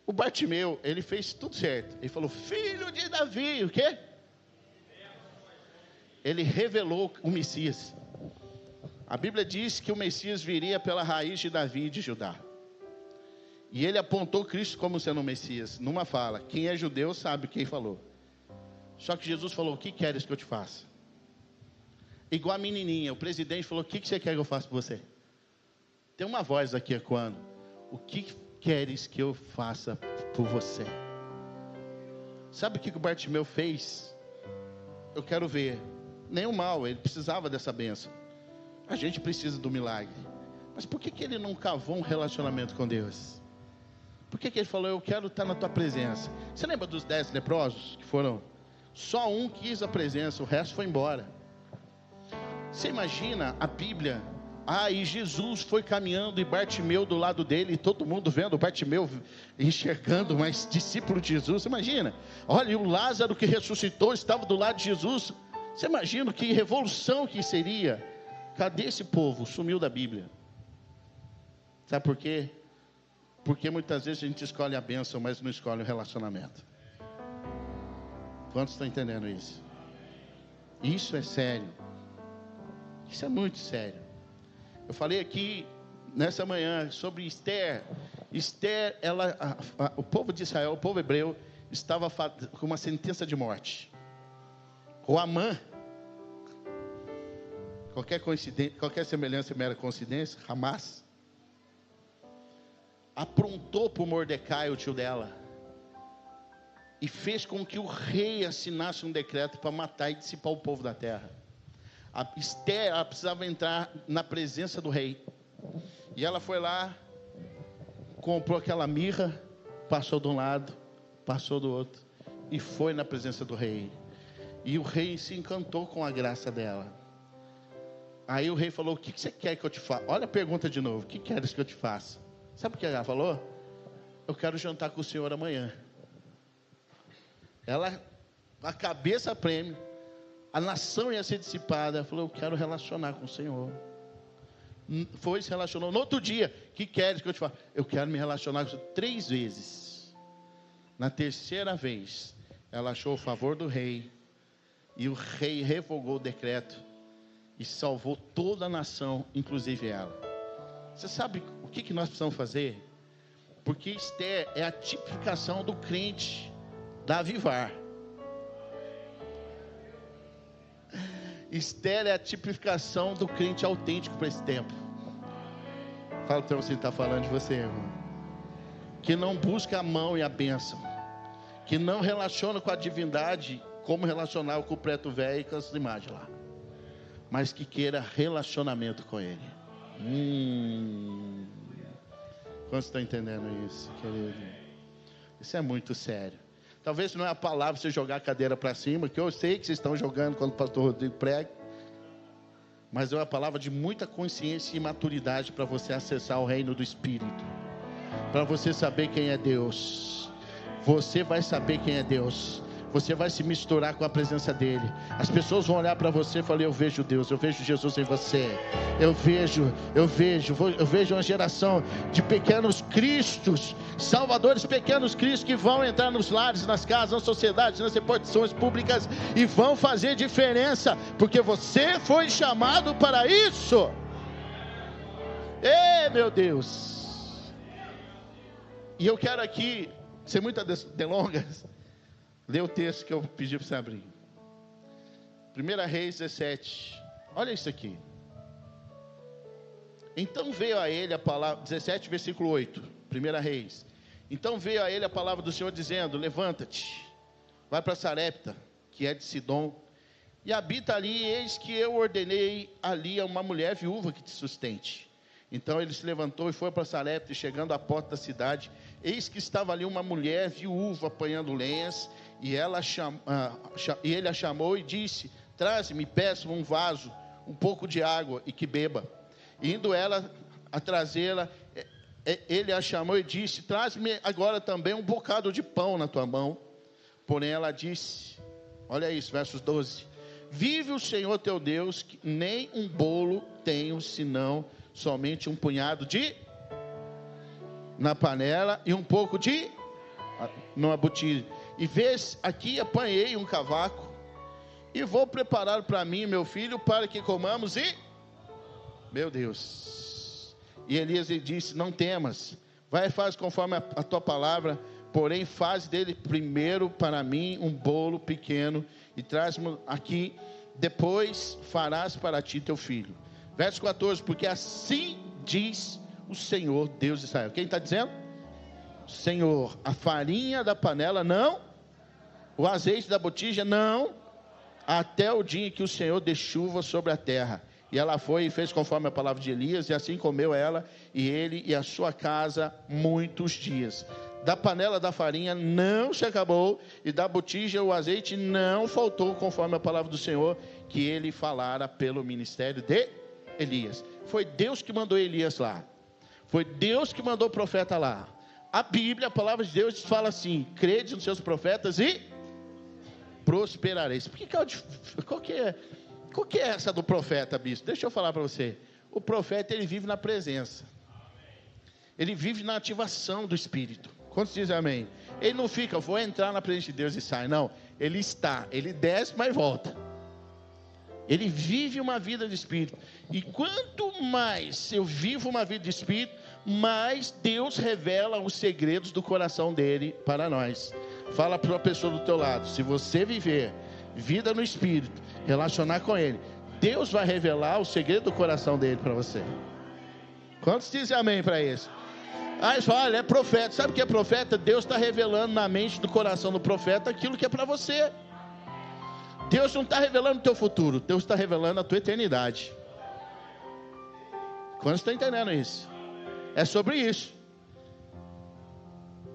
O Bartimeu, ele fez tudo certo. Ele falou, filho de Davi, o quê? Ele revelou o Messias. A Bíblia diz que o Messias viria pela raiz de Davi e de Judá. E ele apontou Cristo como sendo o Messias, numa fala. Quem é judeu sabe quem falou. Só que Jesus falou, o que queres que eu te faça? Igual a menininha, o presidente falou, o que você quer que eu faça por você? Tem uma voz aqui ecoando. O que queres que eu faça por você? Sabe o que o Bartimeu fez? Eu quero ver. Nenhum mal, ele precisava dessa bênção. A gente precisa do milagre. Mas por que ele não cavou um relacionamento com Deus? Por que ele falou, eu quero estar na tua presença? Você lembra dos 10 leprosos que foram? Só um quis a presença, o resto foi embora. Você imagina a Bíblia? E Jesus foi caminhando e Bartimeu do lado dele, e todo mundo vendo Bartimeu enxergando, mas discípulo de Jesus. Você imagina? Olha, e o Lázaro que ressuscitou estava do lado de Jesus. Você imagina que revolução que seria? Cadê esse povo? Sumiu da Bíblia. Sabe por quê? Porque muitas vezes a gente escolhe a bênção, mas não escolhe o relacionamento. Quantos estão entendendo isso? Isso é sério. Isso é muito sério. Eu falei aqui nessa manhã sobre Esther. Esther, o povo de Israel, o povo hebreu, estava com uma sentença de morte. O Amã, qualquer semelhança é mera coincidência, Hamas, aprontou por Mordecai, o tio dela, e fez com que o rei assinasse um decreto para matar e dissipar o povo da terra. A Esther, ela precisava entrar na presença do rei. E ela foi lá, comprou aquela mirra, passou de um lado, passou do outro, e foi na presença do rei. E o rei se encantou com a graça dela. Aí o rei falou, o que você quer que eu te faça? Olha a pergunta de novo, o que queres que eu te faça? Sabe o que ela falou? Eu quero jantar com o senhor amanhã. Ela, a cabeça a prêmio, a nação ia ser dissipada. Ela falou, eu quero relacionar com o Senhor. Foi, se relacionou. No outro dia, o que queres que eu te faça? Eu quero me relacionar com o Senhor 3 vezes. Na terceira vez, ela achou o favor do rei. E o rei revogou o decreto. E salvou toda a nação, inclusive ela. Você sabe o que nós precisamos fazer? Porque Esther é a tipificação do crente da Avivar. Esther é a tipificação do crente autêntico para esse tempo. Fala para você, está falando de você, irmão. Que não busca a mão e a bênção. Que não relaciona com a divindade como relacionar com o preto velho e com as imagens lá. Mas que queira relacionamento com Ele. Quantos estão entendendo isso, querido? Isso é muito sério. Talvez não é a palavra você jogar a cadeira para cima, que eu sei que vocês estão jogando quando o pastor Rodrigo prega. Mas é uma palavra de muita consciência e maturidade para você acessar o reino do Espírito. Para você saber quem é Deus. Você vai saber quem é Deus. você vai se misturar com a presença dele. As pessoas vão olhar para você e falar: eu vejo Deus, eu vejo Jesus em você. Eu vejo uma geração de pequenos cristos, salvadores, pequenos cristos, que vão entrar nos lares, nas casas, nas sociedades, nas repartições públicas, e vão fazer diferença, porque você foi chamado para isso. Ei, meu Deus! E eu quero aqui, sem muitas delongas, ler o texto que eu pedi para você abrir. 1 Reis 17. Olha isso aqui. Então veio a ele a palavra, 17 versículo 8, 1 Reis. Então veio a ele a palavra do Senhor dizendo: levanta-te, vai para Sarepta, que é de Sidom, e habita ali, eis que eu ordenei ali a uma mulher viúva que te sustente. Então ele se levantou e foi para Sarepta, e chegando à porta da cidade, eis que estava ali uma mulher viúva apanhando lenhas, e ele a chamou e disse: traze-me, peço um vaso, um pouco de água, e que beba. Indo ela a trazê-la, ele a chamou e disse: traz-me agora também um bocado de pão na tua mão. Porém ela disse, olha isso, versos 12: vive o Senhor teu Deus, que nem um bolo tenho, senão somente um punhado de na panela e um pouco de numa botija. E vês, aqui apanhei um cavaco, e vou preparar para mim e meu filho, para que comamos e... Meu Deus. E Elias lhe disse: não temas, vai e faz conforme a tua palavra, porém faz dele primeiro para mim um bolo pequeno, e traz-me aqui, depois farás para ti teu filho. Verso 14: porque assim diz o Senhor Deus de Israel. Quem está dizendo? Senhor, a farinha da panela não, o azeite da botija não, até o dia em que o Senhor dê chuva sobre a terra. E ela foi e fez conforme a palavra de Elias, e assim comeu ela e ele e a sua casa muitos dias. Da panela da farinha não se acabou, e da botija o azeite não faltou, conforme a palavra do Senhor que ele falara pelo ministério de Elias. Foi Deus que mandou Elias lá, foi Deus que mandou o profeta lá. A Bíblia, a palavra de Deus fala assim: crede nos seus profetas e prosperareis. Qual que é essa do profeta, bispo? Deixa eu falar para você. O profeta, ele vive na presença, ele vive na ativação do Espírito. Quantos dizem amém? Ele não fica, vou entrar na presença de Deus e sai. Não, ele está, ele desce, mas volta. Ele vive uma vida de Espírito. E quanto mais eu vivo uma vida de Espírito, mais Deus revela os segredos do coração dele para nós. Fala para a pessoa do teu lado: se você viver vida no Espírito, relacionar com ele, Deus vai revelar o segredo do coração dele para você. Quantos dizem amém para isso? Aí você fala: é profeta. Sabe o que é profeta? Deus está revelando na mente do coração do profeta aquilo que é para você. Deus não está revelando o teu futuro, Deus está revelando a tua eternidade. Quantos estão entendendo isso? É sobre isso.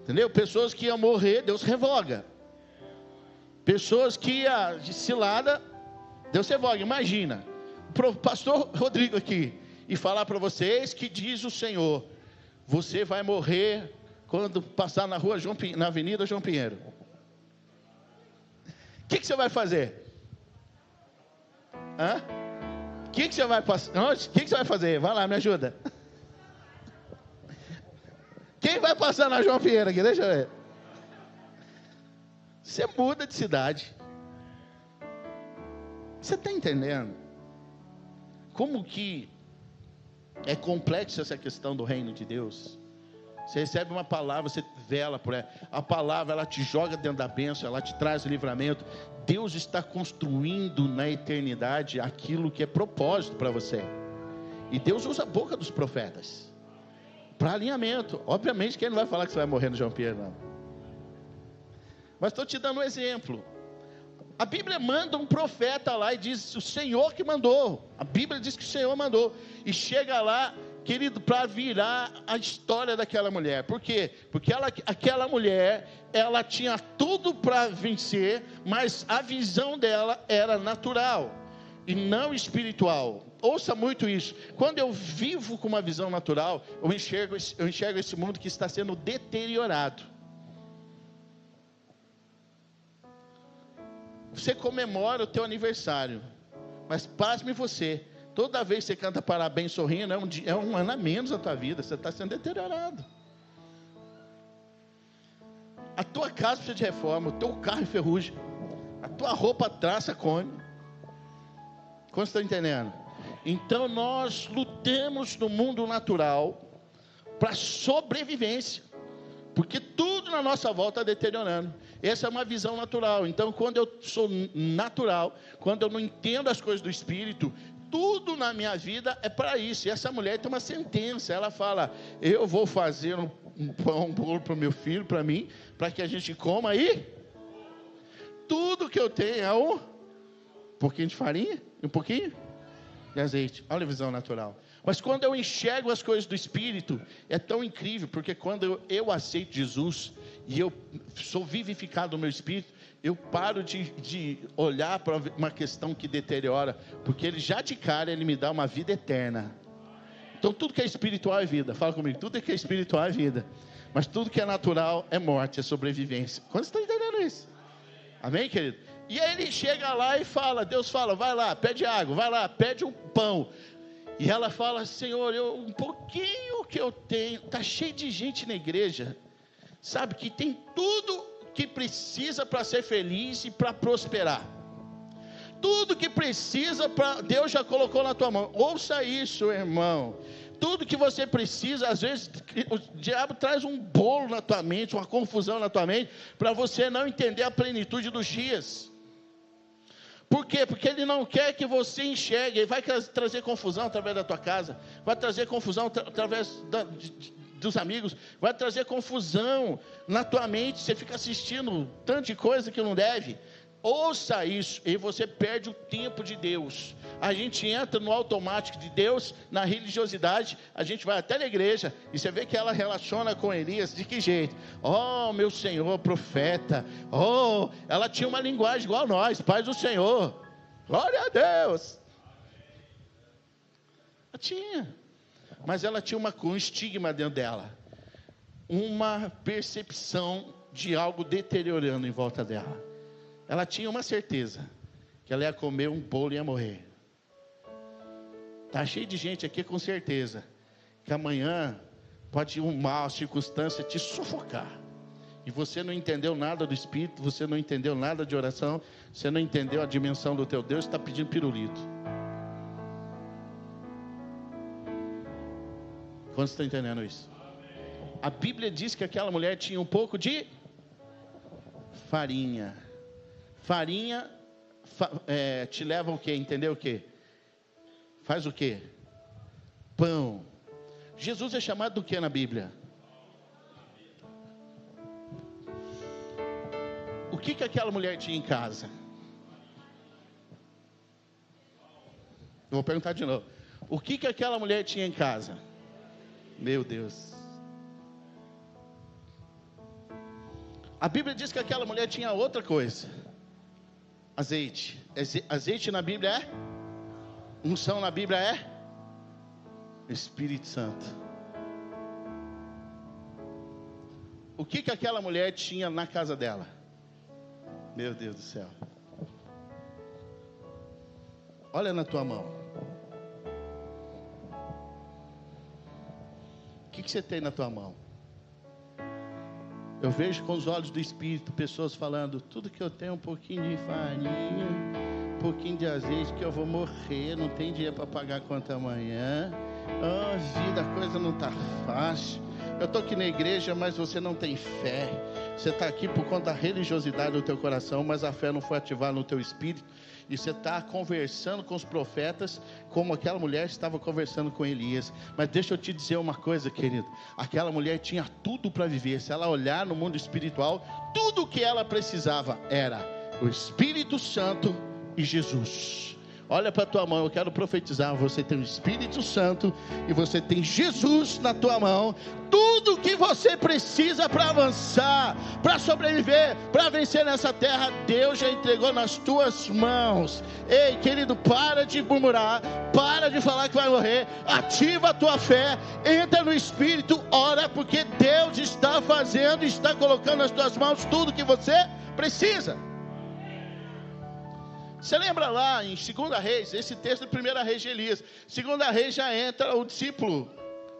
Entendeu? Pessoas que iam morrer, Deus revoga. Pessoas que iam de cilada, Deus revoga. Imagina o pastor Rodrigo aqui e falar para vocês que diz o Senhor: você vai morrer quando passar na rua na avenida João Pinheiro. O que você vai fazer? O que você vai passar? O que você vai fazer? Vai lá, me ajuda. Quem vai passar na João Pinheiro aqui? Deixa eu ver. Você muda de cidade. Você está entendendo como que é complexa essa questão do reino de Deus? Você recebe uma palavra, você vela por ela. A palavra, ela te joga dentro da bênção, ela te traz o livramento. Deus está construindo na eternidade aquilo que é propósito para você. E Deus usa a boca dos profetas para alinhamento. Obviamente que ele não vai falar que você vai morrer no João Pinheiro, não. Mas estou te dando um exemplo. A Bíblia manda um profeta lá e diz: o Senhor que mandou. A Bíblia diz que o Senhor mandou. E chega lá, querido, para virar a história daquela mulher. Por quê? Porque aquela mulher, ela tinha tudo para vencer, mas a visão dela era natural e não espiritual. Ouça muito isso. Quando eu vivo com uma visão natural, eu enxergo esse mundo que está sendo deteriorado. você comemora o teu aniversário, mas pasme você, toda vez que você canta parabéns sorrindo, é um ano a menos na tua vida, você está sendo deteriorado. A tua casa precisa de reforma, o teu carro é ferrugem, a tua roupa traça come. Como você está entendendo? Então nós lutamos no mundo natural para sobrevivência, porque tudo na nossa volta está deteriorando. Essa é uma visão natural. Então quando eu sou natural, quando eu não entendo as coisas do Espírito, tudo na minha vida é para isso. E essa mulher tem uma sentença, ela fala: eu vou fazer um pão, um bolo para o meu filho, para mim, para que a gente coma, e tudo que eu tenho é um pouquinho de farinha e um pouquinho de azeite. Olha a visão natural. Mas quando eu enxergo as coisas do Espírito, é tão incrível, porque quando eu aceito Jesus e eu sou vivificado no meu Espírito, eu paro de olhar para uma questão que deteriora, porque Ele já de cara, Ele me dá uma vida eterna. Então tudo que é espiritual é vida. Fala comigo, tudo que é espiritual é vida, mas tudo que é natural é morte, é sobrevivência. Quando você está entendendo isso? Amém, querido? E aí ele chega lá e fala, Deus fala: vai lá, pede água, vai lá, pede um pão. E ela fala: Senhor, um pouquinho que eu tenho, está cheio de gente na igreja, sabe, que tem tudo que precisa para ser feliz e para prosperar. Tudo que precisa, Deus já colocou na tua mão. Ouça isso, irmão. Tudo que você precisa, às vezes o diabo traz um bolo na tua mente, uma confusão na tua mente, para você não entender a plenitude dos dias. Por quê? Porque ele não quer que você enxergue. Ele vai trazer confusão através da tua casa, vai trazer confusão através dos amigos, vai trazer confusão na tua mente. Você fica assistindo tanto de coisa que não deve. Ouça isso, e você perde o tempo de Deus. A gente entra no automático de Deus, na religiosidade. A gente vai até na igreja, e você vê que ela relaciona com Elias, de que jeito? Oh, meu Senhor, profeta. Oh, ela tinha uma linguagem igual a nós, paz do Senhor. Glória a Deus. Ela tinha, mas ela tinha um estigma dentro dela, uma percepção de algo deteriorando em volta dela. Ela tinha uma certeza, que ela ia comer um bolo e ia morrer. Está cheio de gente aqui com certeza, que amanhã pode uma circunstância te sufocar. E você não entendeu nada do Espírito, você não entendeu nada de oração, você não entendeu a dimensão do teu Deus, está pedindo pirulito. Quando você está entendendo isso? A Bíblia diz que aquela mulher tinha um pouco de farinha. Farinha te leva o quê? Entendeu o quê? Faz o quê? Pão. Jesus é chamado do quê na Bíblia? O que aquela mulher tinha em casa? Eu vou perguntar de novo. O que aquela mulher tinha em casa? Meu Deus. A Bíblia diz que aquela mulher tinha outra coisa. Azeite. Azeite na Bíblia é? Unção na Bíblia é? Espírito Santo. O que aquela mulher tinha na casa dela? Meu Deus do céu. Olha na tua mão. O que você tem na tua mão? Eu vejo com os olhos do Espírito pessoas falando: tudo que eu tenho é um pouquinho de farinha, um pouquinho de azeite, que eu vou morrer, não tem dinheiro para pagar a conta amanhã. Oh, vida, a coisa não está fácil. Eu estou aqui na igreja, mas você não tem fé. Você está aqui por conta da religiosidade do teu coração, mas a fé não foi ativada no teu espírito. E você está conversando com os profetas, como aquela mulher estava conversando com Elias. Mas deixa eu te dizer uma coisa, querido. Aquela mulher tinha tudo para viver. Se ela olhar no mundo espiritual, tudo o que ela precisava era o Espírito Santo e Jesus. Olha para a tua mão, eu quero profetizar. Você tem o Espírito Santo e você tem Jesus na tua mão. Tudo que você precisa para avançar, para sobreviver, para vencer nessa terra, Deus já entregou nas tuas mãos. Ei, querido, para de murmurar, para de falar que vai morrer. Ativa a tua fé, entra no Espírito, ora, porque Deus está fazendo, está colocando nas tuas mãos tudo que você precisa. Você lembra lá em 2 Reis, esse texto de 1 Reis de Elias, 2 Reis já entra o discípulo,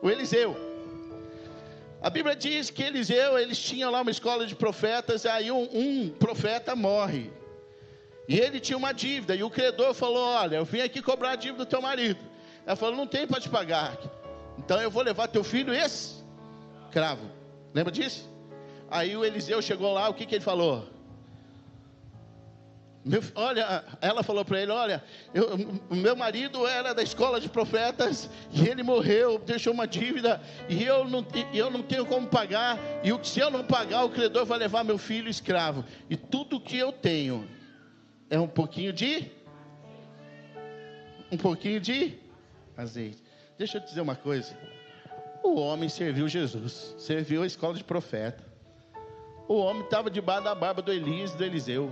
o Eliseu. A Bíblia diz que Eliseu, eles tinham lá uma escola de profetas, aí um profeta morre. E ele tinha uma dívida, e o credor falou, olha, eu vim aqui cobrar a dívida do teu marido. Ela falou, não tem para te pagar, então eu vou levar teu filho escravo. Lembra disso? Aí o Eliseu chegou lá, o que ele falou? Olha, ela falou para ele, olha, o meu marido era da escola de profetas, e ele morreu, deixou uma dívida, e eu não tenho como pagar, e se eu não pagar, o credor vai levar meu filho escravo, e tudo que eu tenho é um pouquinho de azeite. Deixa eu te dizer uma coisa, o homem serviu Jesus, serviu a escola de profeta, o homem estava debaixo da barba do Elias e do Eliseu.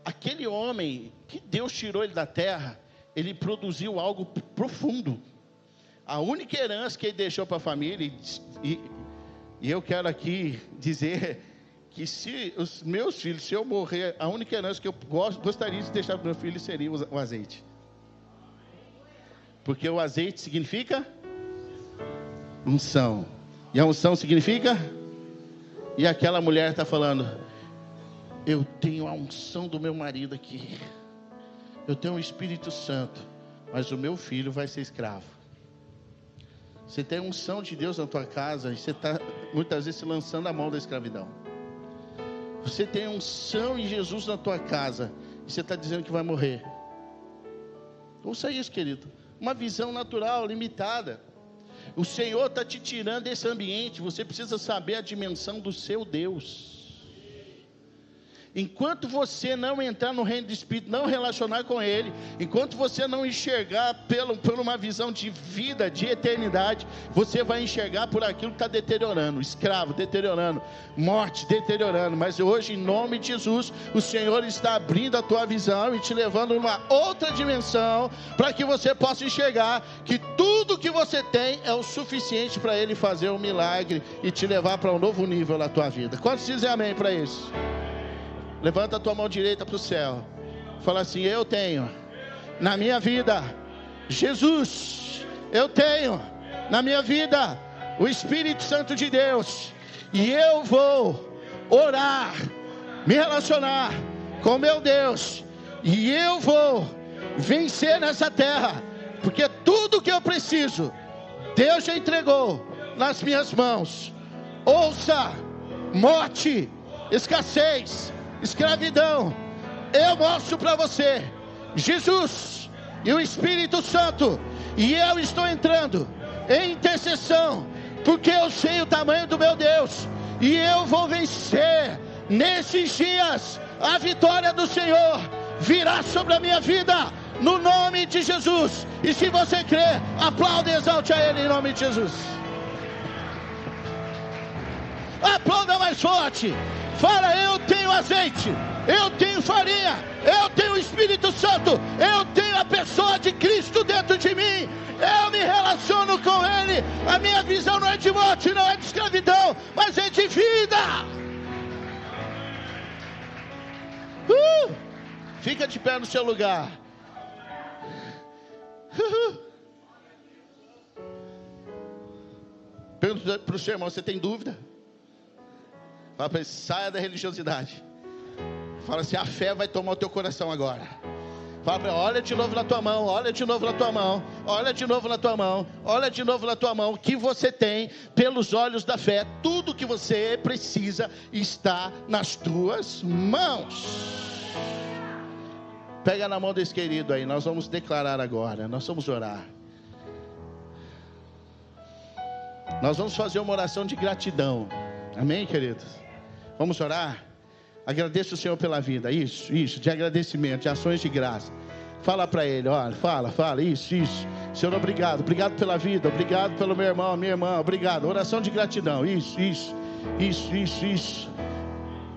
Aquele homem que Deus tirou ele da terra, ele produziu algo profundo. A única herança que ele deixou para a família, e eu quero aqui dizer que se os meus filhos, se eu morrer, a única herança que eu gostaria de deixar para o meu filho seria o azeite. Porque o azeite significa unção. E a unção significa? E aquela mulher está falando, eu tenho a unção do meu marido aqui, eu tenho o Espírito Santo, mas o meu filho vai ser escravo. Você tem a unção de Deus na tua casa, e você está muitas vezes se lançando a mão da escravidão. Você tem a unção em Jesus na tua casa, e você está dizendo que vai morrer. Ouça isso, querido, uma visão natural, limitada. O Senhor está te tirando desse ambiente, você precisa saber a dimensão do seu Deus. Enquanto você não entrar no reino do Espírito, não relacionar com Ele, enquanto você não enxergar por uma visão de vida, de eternidade, você vai enxergar por aquilo que está deteriorando, escravo, deteriorando, morte, deteriorando. Mas hoje, em nome de Jesus, o Senhor está abrindo a tua visão e te levando numa outra dimensão, para que você possa enxergar que tudo que você tem é o suficiente para Ele fazer um milagre e te levar para um novo nível na tua vida. Quantos dizem amém para isso? Levanta a tua mão direita para o céu. Fala assim, eu tenho na minha vida Jesus. Eu tenho na minha vida o Espírito Santo de Deus. E eu vou orar, me relacionar com meu Deus. E eu vou vencer nessa terra. Porque tudo que eu preciso, Deus já entregou nas minhas mãos. Ouça, morte, escassez, escravidão, eu mostro para você Jesus e o Espírito Santo, e eu estou entrando em intercessão, porque eu sei o tamanho do meu Deus, e eu vou vencer nesses dias. A vitória do Senhor virá sobre a minha vida, no nome de Jesus. E se você crê, aplaude e exalte a Ele em nome de Jesus. Aplauda mais forte. Fala, eu tenho azeite, eu tenho farinha, eu tenho o Espírito Santo, eu tenho a pessoa de Cristo dentro de mim, eu me relaciono com Ele. A minha visão não é de morte, não é de escravidão, mas é de vida. Fica de pé no seu lugar. Pergunta para o seu irmão, você tem dúvida? Fala para ele, saia da religiosidade. Fala assim, a fé vai tomar o teu coração agora. Fala para ele, olha de novo na tua mão, olha de novo na tua mão, olha de novo na tua mão, olha de novo na tua mão. O que você tem pelos olhos da fé, tudo que você precisa está nas tuas mãos. Pega na mão desse querido aí, nós vamos declarar agora, nós vamos orar. Nós vamos fazer uma oração de gratidão. Amém, queridos? Vamos orar? Agradeça o Senhor pela vida. Isso, de agradecimento, de ações de graça. Fala para Ele, olha, fala, isso. Senhor, obrigado pela vida, obrigado pelo meu irmão, minha irmã, obrigado. Oração de gratidão, isso.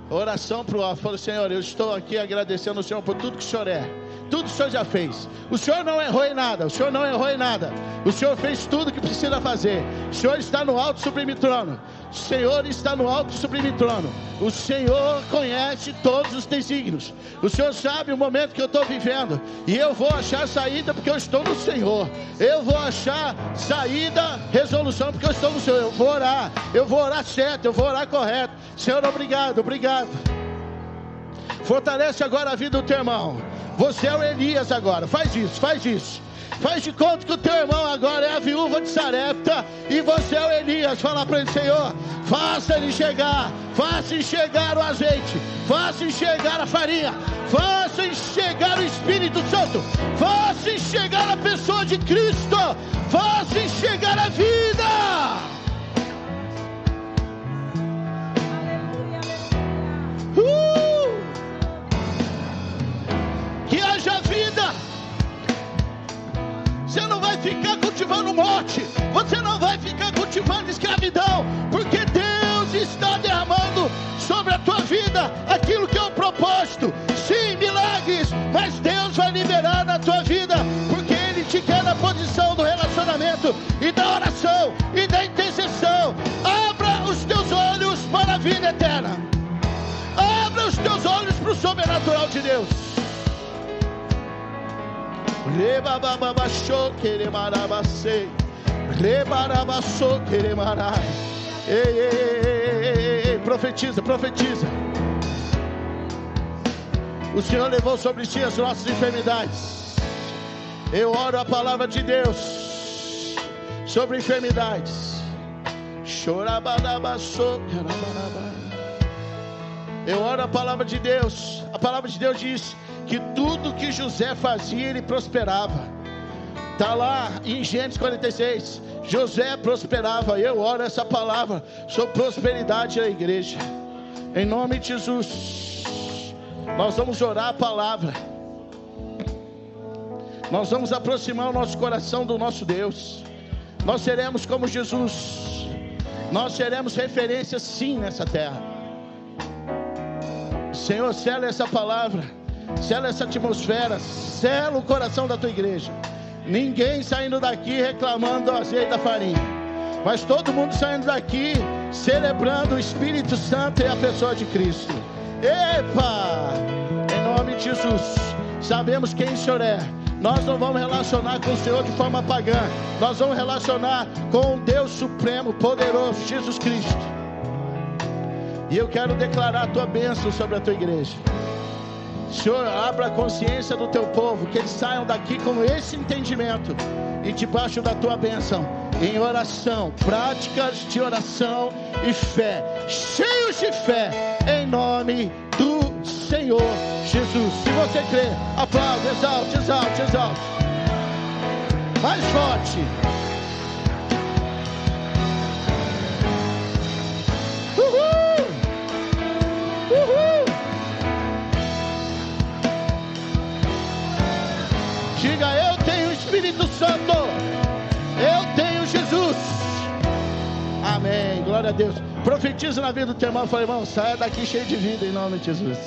Oração para o alto. Fala: Senhor, eu estou aqui agradecendo ao Senhor por tudo que o Senhor é. Tudo que o Senhor já fez. O Senhor não errou em nada. O Senhor não errou em nada. O Senhor fez tudo que precisa fazer. O Senhor está no alto e sublime trono. O Senhor está no alto e sublime trono. O Senhor conhece todos os desígnios. O Senhor sabe o momento que eu estou vivendo. E eu vou achar saída porque eu estou no Senhor. Eu vou achar saída, resolução porque eu estou no Senhor. Eu vou orar certo, eu vou orar correto. Senhor, obrigado, obrigado. Fortalece agora a vida do teu irmão. Você é o Elias agora, faz isso. Faz de conta que o teu irmão agora é a viúva de Sarepta e você é o Elias. Fala para ele: Senhor, faça ele enxergar, faça enxergar o azeite, faça enxergar a farinha, faça enxergar o Espírito Santo, faça enxergar a pessoa de Cristo, faça enxergar a vida. Que haja vida. Você não vai ficar cultivando morte, você não vai ficar cultivando escravidão, porque Deus está derramando sobre a tua vida aquilo que é o propósito. Sim, milagres, mas Deus vai liberar na tua vida, porque Ele te quer na posição do relacionamento e da oração e da intercessão. Abra os teus olhos para a vida eterna. Abra os teus olhos para o sobrenatural de Deus. Profetiza. O Senhor levou sobre si as nossas enfermidades. Eu oro a palavra de Deus sobre enfermidades. Eu oro a palavra de Deus. A palavra de Deus diz que tudo que José fazia, ele prosperava. Está lá em Gênesis 46. José prosperava. Eu oro essa palavra sobre prosperidade na igreja, em nome de Jesus. Nós vamos orar a palavra. Nós vamos aproximar o nosso coração do nosso Deus. Nós seremos como Jesus. Nós seremos referência sim nessa terra. Senhor, sela essa palavra, sela essa atmosfera, sela o coração da tua igreja. Ninguém saindo daqui reclamando do azeite da farinha, mas todo mundo saindo daqui celebrando o Espírito Santo e a pessoa de Cristo. Epa! Em nome de Jesus. Sabemos quem o Senhor é. Nós não vamos relacionar com o Senhor de forma pagã. Nós vamos relacionar com o Deus Supremo, poderoso, Jesus Cristo. E eu quero declarar a tua bênção sobre a tua igreja. Senhor, abra a consciência do teu povo, que eles saiam daqui com esse entendimento e debaixo da tua bênção, em oração, práticas de oração e fé, cheios de fé, em nome do Senhor Jesus. Se você crê, aplaude, exalte. Mais forte. Diga: eu tenho o Espírito Santo, eu tenho Jesus. Amém, glória a Deus. Profetiza na vida do teu irmão. Fala: irmão, saia daqui cheio de vida em nome de Jesus.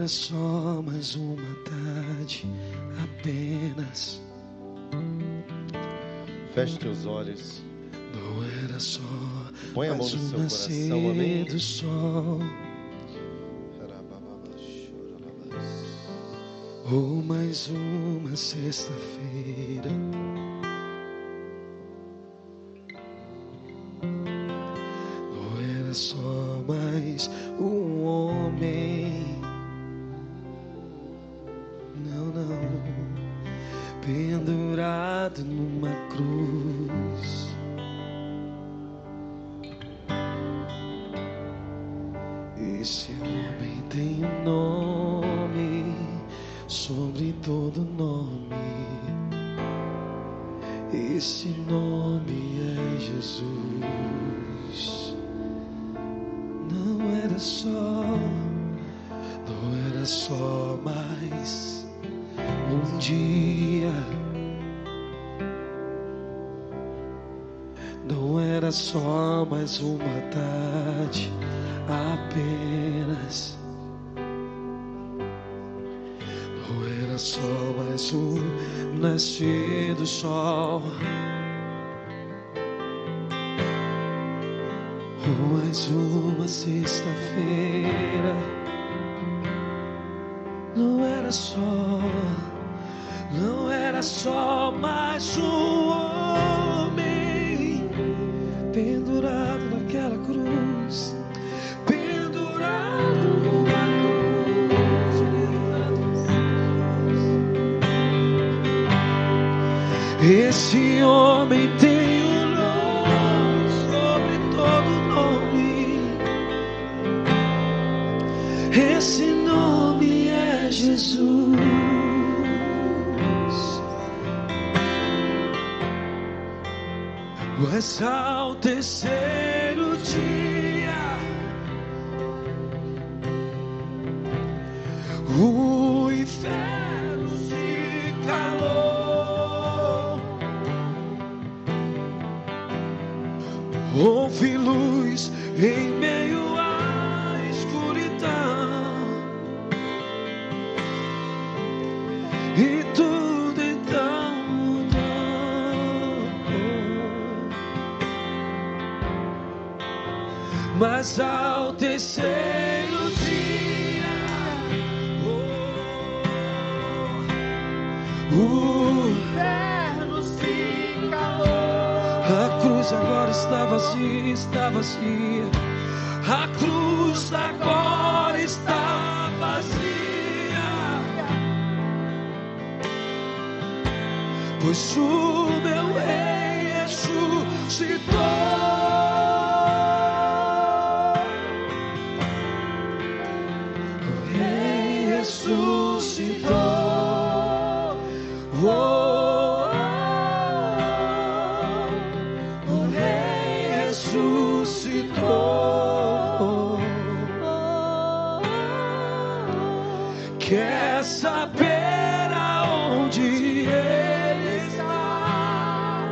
Só mais uma tarde apenas. Feche teus olhos. Não era só. Põe a mão no seu coração, amém. Do sol. Ou mais uma sexta-feira. Não era só mais um homem. Não, pendurado pendurado numa cruz. Esse homem tem um nome sobre todo nome. Esse nome é Jesus. Não era só mais um dia. Não era só mais uma tarde apenas. Não era só mais um nascer do sol, ou mais uma sexta-feira. Não era só mais um homem pendurado naquela cruz, pendurado numa cruz. Esse homem tem um nome sobre todo nome. Esse nome é Jesus. Mas ao terceiro dia, o inferno se calou. Houve luz em meio à escuridão, e tudo então mudou. Mas ao terceiro dia, o inferno se calou. A cruz agora está vazia, está vazia. A cruz agora está vazia, pois o meu rei ressuscitou. Ressuscitou. Oh, o Rei ressuscitou. Quer saber aonde Ele está?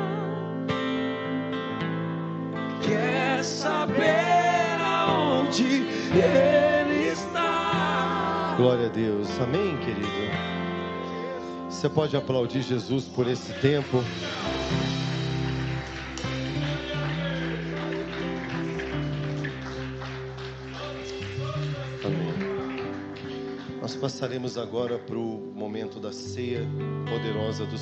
Quer saber aonde Ele está? Glória a Deus. Amém, querido? Você pode aplaudir Jesus por esse tempo? Amém. Nós passaremos agora para o momento da ceia poderosa do